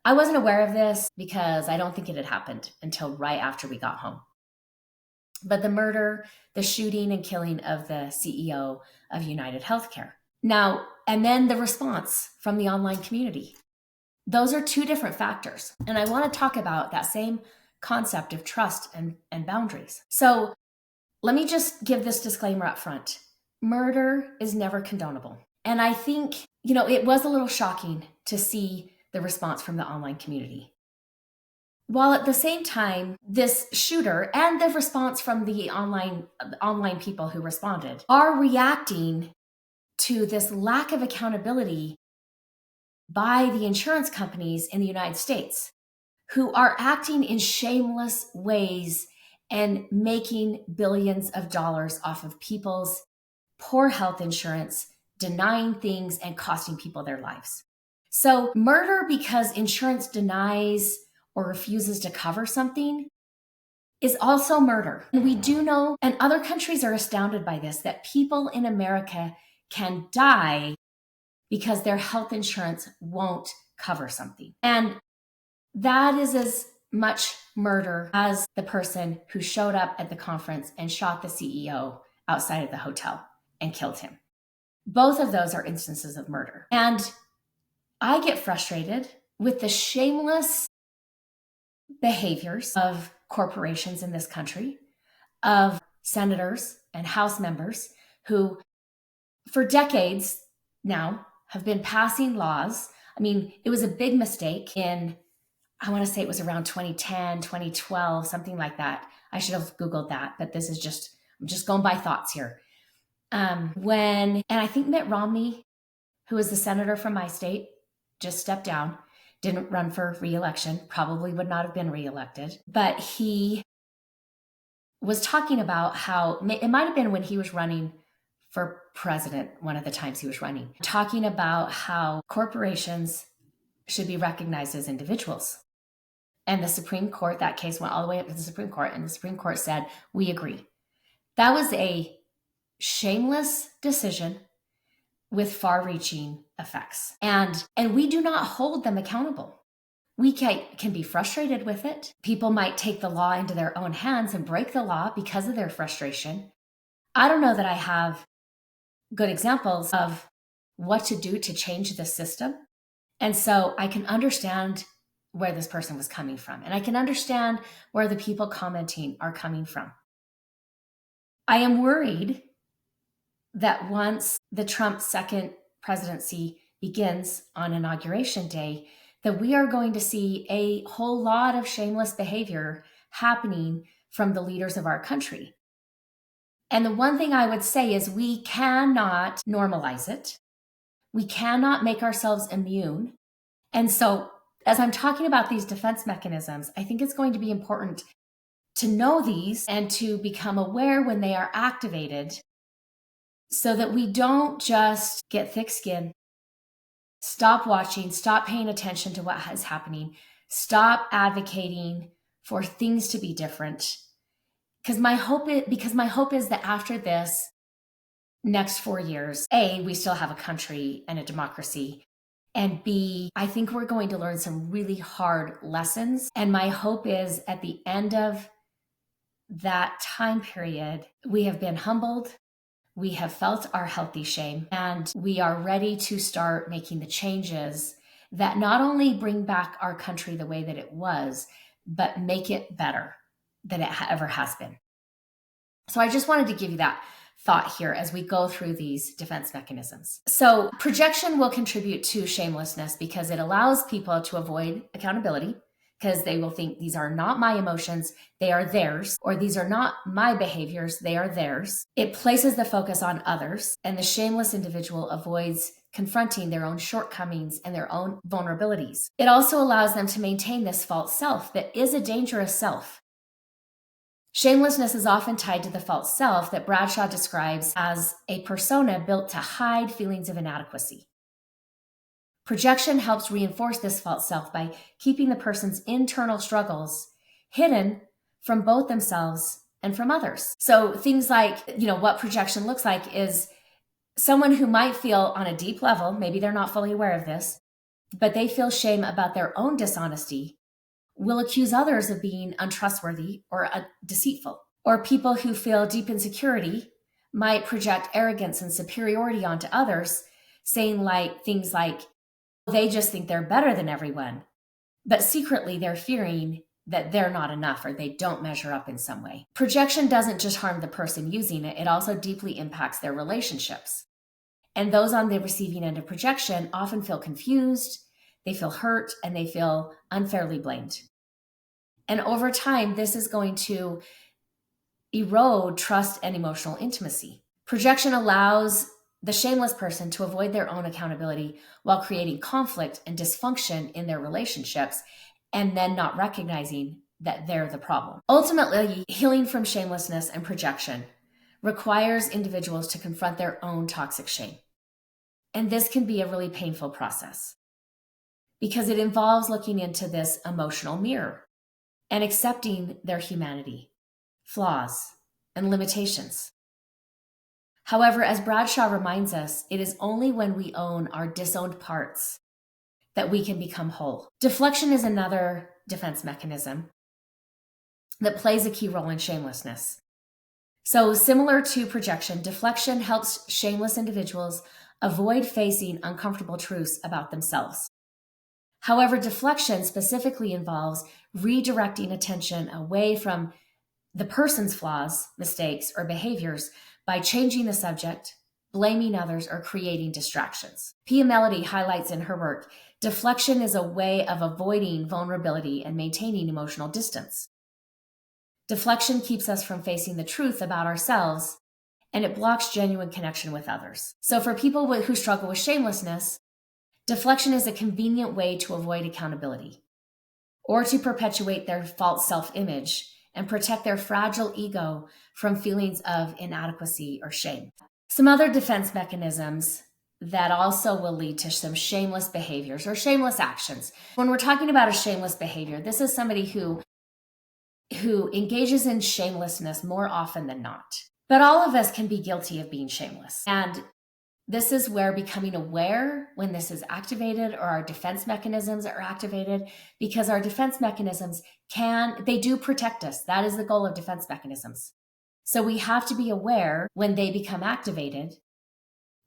I wasn't aware of this because I don't think it had happened until right after we got home. But the murder, the shooting and killing of the CEO of United Healthcare. Now, and then the response from the online community. Those are two different factors. And I want to talk about that same concept of trust and boundaries. So let me just give this disclaimer up front. Murder is never condonable. And I think, it was a little shocking to see the response from the online community. While at the same time, this shooter and the response from the online people who responded are reacting to this lack of accountability by the insurance companies in the United States, who are acting in shameless ways and making billions of dollars off of people's poor health insurance, denying things and costing people their lives. So murder because insurance denies or refuses to cover something is also murder. And we do know, and other countries are astounded by this, that people in America can die because their health insurance won't cover something. And that is as much murder as the person who showed up at the conference and shot the CEO outside of the hotel and killed him. Both of those are instances of murder. And I get frustrated with the shameless behaviors of corporations in this country, of senators and House members who, for decades now, have been passing laws. I mean, it was a big mistake in, I want to say it was around 2010, 2012, something like that. I should have Googled that, but this is I'm just going by thoughts here. And I think Mitt Romney, who was the senator from my state, just stepped down, didn't run for re-election, probably would not have been re-elected, but he was talking about how, it might have been when he was running for president, one of the times he was running, talking about how corporations should be recognized as individuals. And the Supreme Court, that case went all the way up to the Supreme Court, and the Supreme Court said, we agree. That was a shameless decision with far-reaching effects. And we do not hold them accountable. We can be frustrated with it. People might take the law into their own hands and break the law because of their frustration. I don't know that I have good examples of what to do to change the system. And so I can understand where this person was coming from. And I can understand where the people commenting are coming from. I am worried that once the Trump second presidency begins on Inauguration Day, that we are going to see a whole lot of shameless behavior happening from the leaders of our country. And the one thing I would say is we cannot normalize it. We cannot make ourselves immune. And so as I'm talking about these defense mechanisms, I think it's going to be important to know these and to become aware when they are activated so that we don't just get thick skin, stop watching, stop paying attention to what is happening, stop advocating for things to be different. Because my hope is that after this, next 4 years, A, we still have a country and a democracy. And B, I think we're going to learn some really hard lessons. And my hope is at the end of that time period, we have been humbled, we have felt our healthy shame, and we are ready to start making the changes that not only bring back our country the way that it was, but make it better than it ever has been. So I just wanted to give you that thought here as we go through these defense mechanisms. So projection will contribute to shamelessness because it allows people to avoid accountability, because they will think these are not my emotions, they are theirs, or these are not my behaviors, they are theirs. It places the focus on others, and the shameless individual avoids confronting their own shortcomings and their own vulnerabilities. It also allows them to maintain this false self that is a dangerous self. Shamelessness is often tied to the false self that Bradshaw describes as a persona built to hide feelings of inadequacy. Projection helps reinforce this false self by keeping the person's internal struggles hidden from both themselves and from others. So things like, what projection looks like is someone who might feel on a deep level, maybe they're not fully aware of this, but they feel shame about their own dishonesty, will accuse others of being untrustworthy or deceitful. Or people who feel deep insecurity might project arrogance and superiority onto others, saying things like, they just think they're better than everyone, but secretly they're fearing that they're not enough or they don't measure up in some way. Projection doesn't just harm the person using it, it also deeply impacts their relationships. And those on the receiving end of projection often feel confused, they feel hurt, and they feel unfairly blamed. And over time, this is going to erode trust and emotional intimacy. Projection allows the shameless person to avoid their own accountability while creating conflict and dysfunction in their relationships, and then not recognizing that they're the problem. Ultimately, healing from shamelessness and projection requires individuals to confront their own toxic shame. And this can be a really painful process because it involves looking into this emotional mirror and accepting their humanity, flaws, and limitations. However, as Bradshaw reminds us, it is only when we own our disowned parts that we can become whole. Deflection is another defense mechanism that plays a key role in shamelessness. So similar to projection, deflection helps shameless individuals avoid facing uncomfortable truths about themselves. However, deflection specifically involves redirecting attention away from the person's flaws, mistakes, or behaviors by changing the subject, blaming others, or creating distractions. Pia Mellody highlights in her work, deflection is a way of avoiding vulnerability and maintaining emotional distance. Deflection keeps us from facing the truth about ourselves, and it blocks genuine connection with others. So for people who struggle with shamelessness, deflection is a convenient way to avoid accountability or to perpetuate their false self-image and protect their fragile ego from feelings of inadequacy or shame. Some other defense mechanisms that also will lead to some shameless behaviors or shameless actions. When we're talking about a shameless behavior, this is somebody who engages in shamelessness more often than not. But all of us can be guilty of being shameless. And this is where becoming aware when this is activated or our defense mechanisms are activated, because our defense mechanisms they do protect us. That is the goal of defense mechanisms. So we have to be aware when they become activated,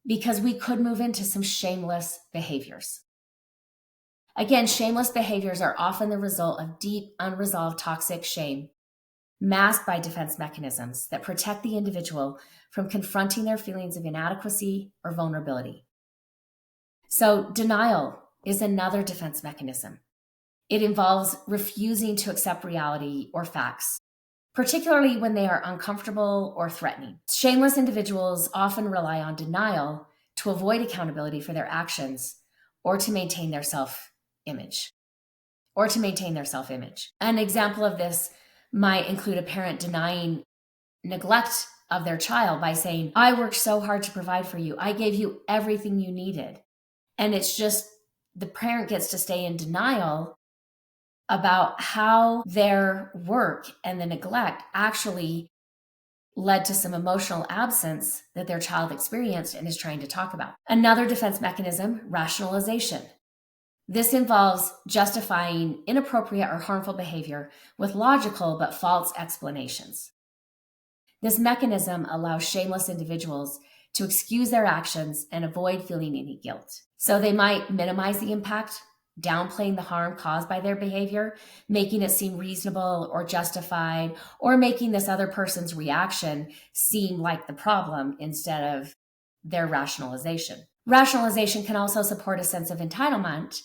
because we could move into some shameless behaviors. Again, shameless behaviors are often the result of deep, unresolved toxic shame, masked by defense mechanisms that protect the individual from confronting their feelings of inadequacy or vulnerability. So denial is another defense mechanism. It involves refusing to accept reality or facts, particularly when they are uncomfortable or threatening. Shameless individuals often rely on denial to avoid accountability for their actions or to maintain their self-image. An example of this might include a parent denying neglect of their child by saying, I worked so hard to provide for you. I gave you everything you needed. And it's just the parent gets to stay in denial about how their work and the neglect actually led to some emotional absence that their child experienced and is trying to talk about. Another defense mechanism, rationalization. This involves justifying inappropriate or harmful behavior with logical but false explanations. This mechanism allows shameless individuals to excuse their actions and avoid feeling any guilt. So they might minimize the impact, downplaying the harm caused by their behavior, making it seem reasonable or justified, or making this other person's reaction seem like the problem instead of their rationalization. Rationalization can also support a sense of entitlement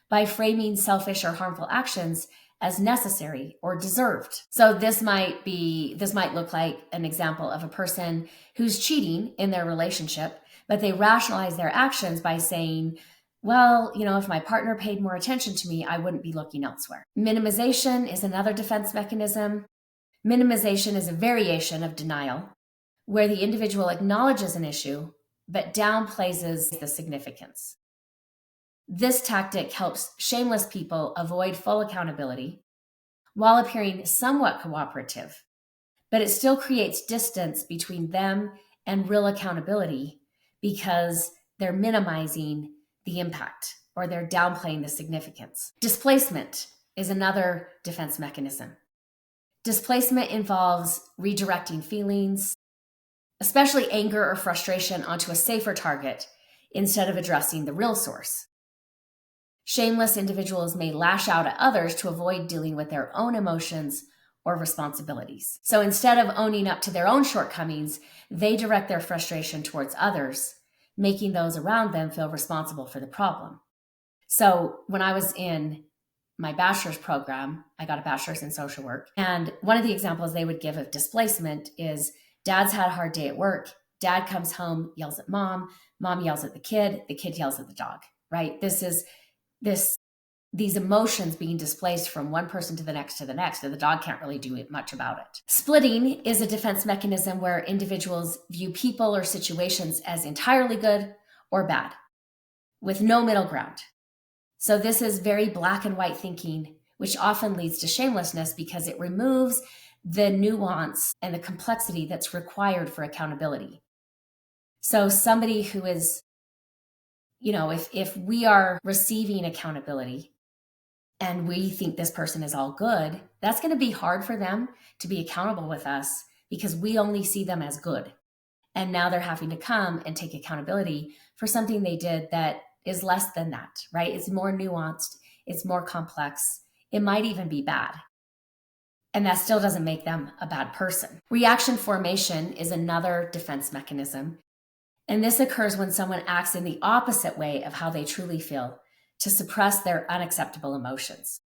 by framing selfish or harmful actions as necessary or deserved. So this might look like an example of a person who's cheating in their relationship, but they rationalize their actions by saying, well, if my partner paid more attention to me, I wouldn't be looking elsewhere. Minimization is another defense mechanism. Minimization is a variation of denial, where the individual acknowledges an issue, but downplays the significance. This tactic helps shameless people avoid full accountability while appearing somewhat cooperative, but it still creates distance between them and real accountability because they're minimizing the impact or they're downplaying the significance. Displacement is another defense mechanism. Displacement involves redirecting feelings, especially anger or frustration, onto a safer target instead of addressing the real source. Shameless individuals may lash out at others to avoid dealing with their own emotions or responsibilities. So instead of owning up to their own shortcomings, they direct their frustration towards others, making those around them feel responsible for the problem. So when I was in my bachelor's program, I got a bachelor's in social work. And one of the examples they would give of displacement is dad's had a hard day at work. Dad comes home, yells at mom yells at the kid yells at the dog, right? These emotions being displaced from one person to the next, and the dog can't really do much about it. Splitting is a defense mechanism where individuals view people or situations as entirely good or bad, with no middle ground. So this is very black and white thinking, which often leads to shamelessness because it removes the nuance and the complexity that's required for accountability. So somebody who is, if we are receiving accountability and we think this person is all good, that's going to be hard for them to be accountable with us because we only see them as good. And now they're having to come and take accountability for something they did that is less than that, right? It's more nuanced. It's more complex. It might even be bad. And that still doesn't make them a bad person. Reaction formation is another defense mechanism. And this occurs when someone acts in the opposite way of how they truly feel to suppress their unacceptable emotions.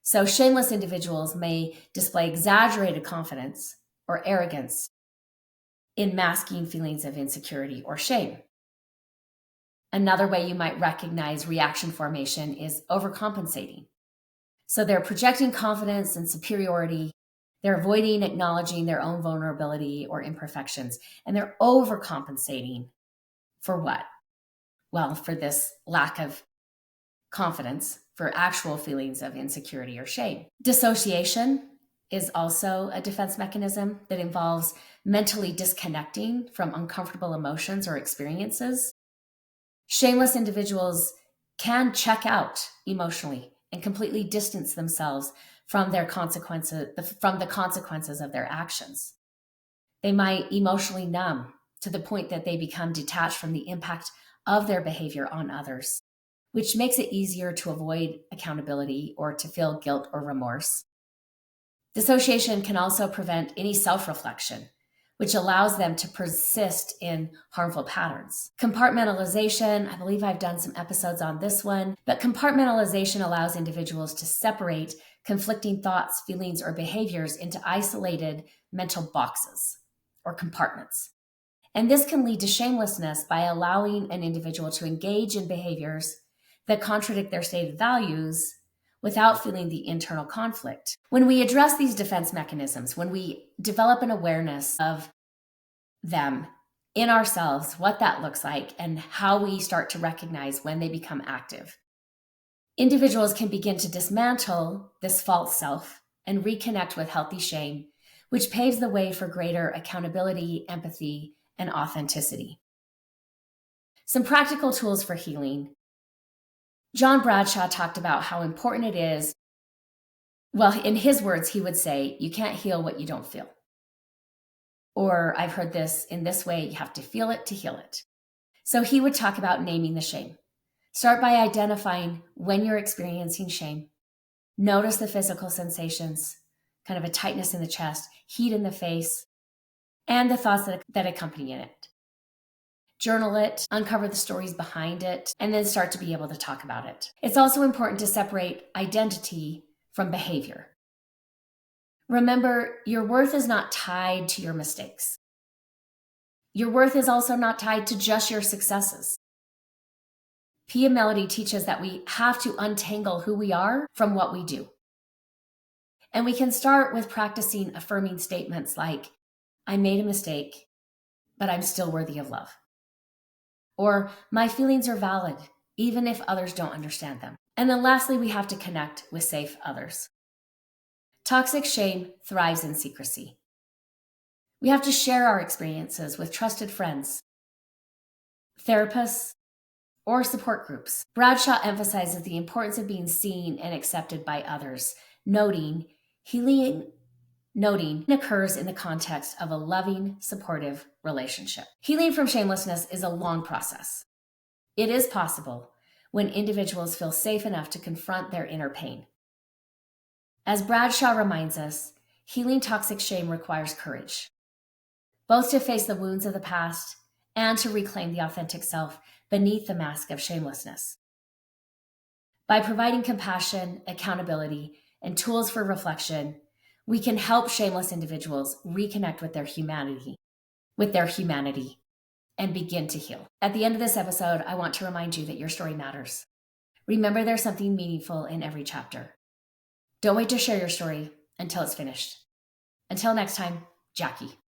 So shameless individuals may display exaggerated confidence or arrogance in masking feelings of insecurity or shame. Another way you might recognize reaction formation is overcompensating. So they're projecting confidence and superiority. They're avoiding acknowledging their own vulnerability or imperfections, and they're overcompensating for what? Well, for this lack of confidence, for actual feelings of insecurity or shame. Dissociation is also a defense mechanism that involves mentally disconnecting from uncomfortable emotions or experiences. Shameless individuals can check out emotionally and completely distance themselves from the consequences of their actions. They might emotionally numb to the point that they become detached from the impact of their behavior on others, which makes it easier to avoid accountability or to feel guilt or remorse. Dissociation can also prevent any self-reflection, which allows them to persist in harmful patterns. Compartmentalization, I believe I've done some episodes on this one, but compartmentalization allows individuals to separate conflicting thoughts, feelings, or behaviors into isolated mental boxes or compartments. And this can lead to shamelessness by allowing an individual to engage in behaviors that contradict their stated values without feeling the internal conflict. When we address these defense mechanisms, when we develop an awareness of them in ourselves, what that looks like, and how we start to recognize when they become active, individuals can begin to dismantle this false self and reconnect with healthy shame which paves the way for greater accountability, empathy, and authenticity. Some practical tools for healing. John Bradshaw talked about how important it is. Well, in his words, he would say, you can't heal what you don't feel. Or I've heard this in this way, you have to feel it to heal it. So he would talk about naming the shame. Start by identifying when you're experiencing shame. Notice the physical sensations, kind of a tightness in the chest, heat in the face, and the thoughts that accompany it. Journal it, uncover the stories behind it, and then start to be able to talk about it. It's also important to separate identity from behavior. Remember, your worth is not tied to your mistakes. Your worth is also not tied to just your successes. Pia Melody teaches that we have to untangle who we are from what we do. And we can start with practicing affirming statements like, I made a mistake, but I'm still worthy of love. Or, my feelings are valid, even if others don't understand them. And then lastly, we have to connect with safe others. Toxic shame thrives in secrecy. We have to share our experiences with trusted friends, therapists, or support groups. Bradshaw emphasizes the importance of being seen and accepted by others, noting healing occurs in the context of a loving, supportive relationship. Healing from shamelessness is a long process. It is possible when individuals feel safe enough to confront their inner pain. As Bradshaw reminds us, healing toxic shame requires courage, both to face the wounds of the past and to reclaim the authentic self beneath the mask of shamelessness. By providing compassion, accountability, and tools for reflection, we can help shameless individuals reconnect with their humanity, and begin to heal. At the end of this episode, I want to remind you that your story matters. Remember, there's something meaningful in every chapter. Don't wait to share your story until it's finished. Until next time, Jackie.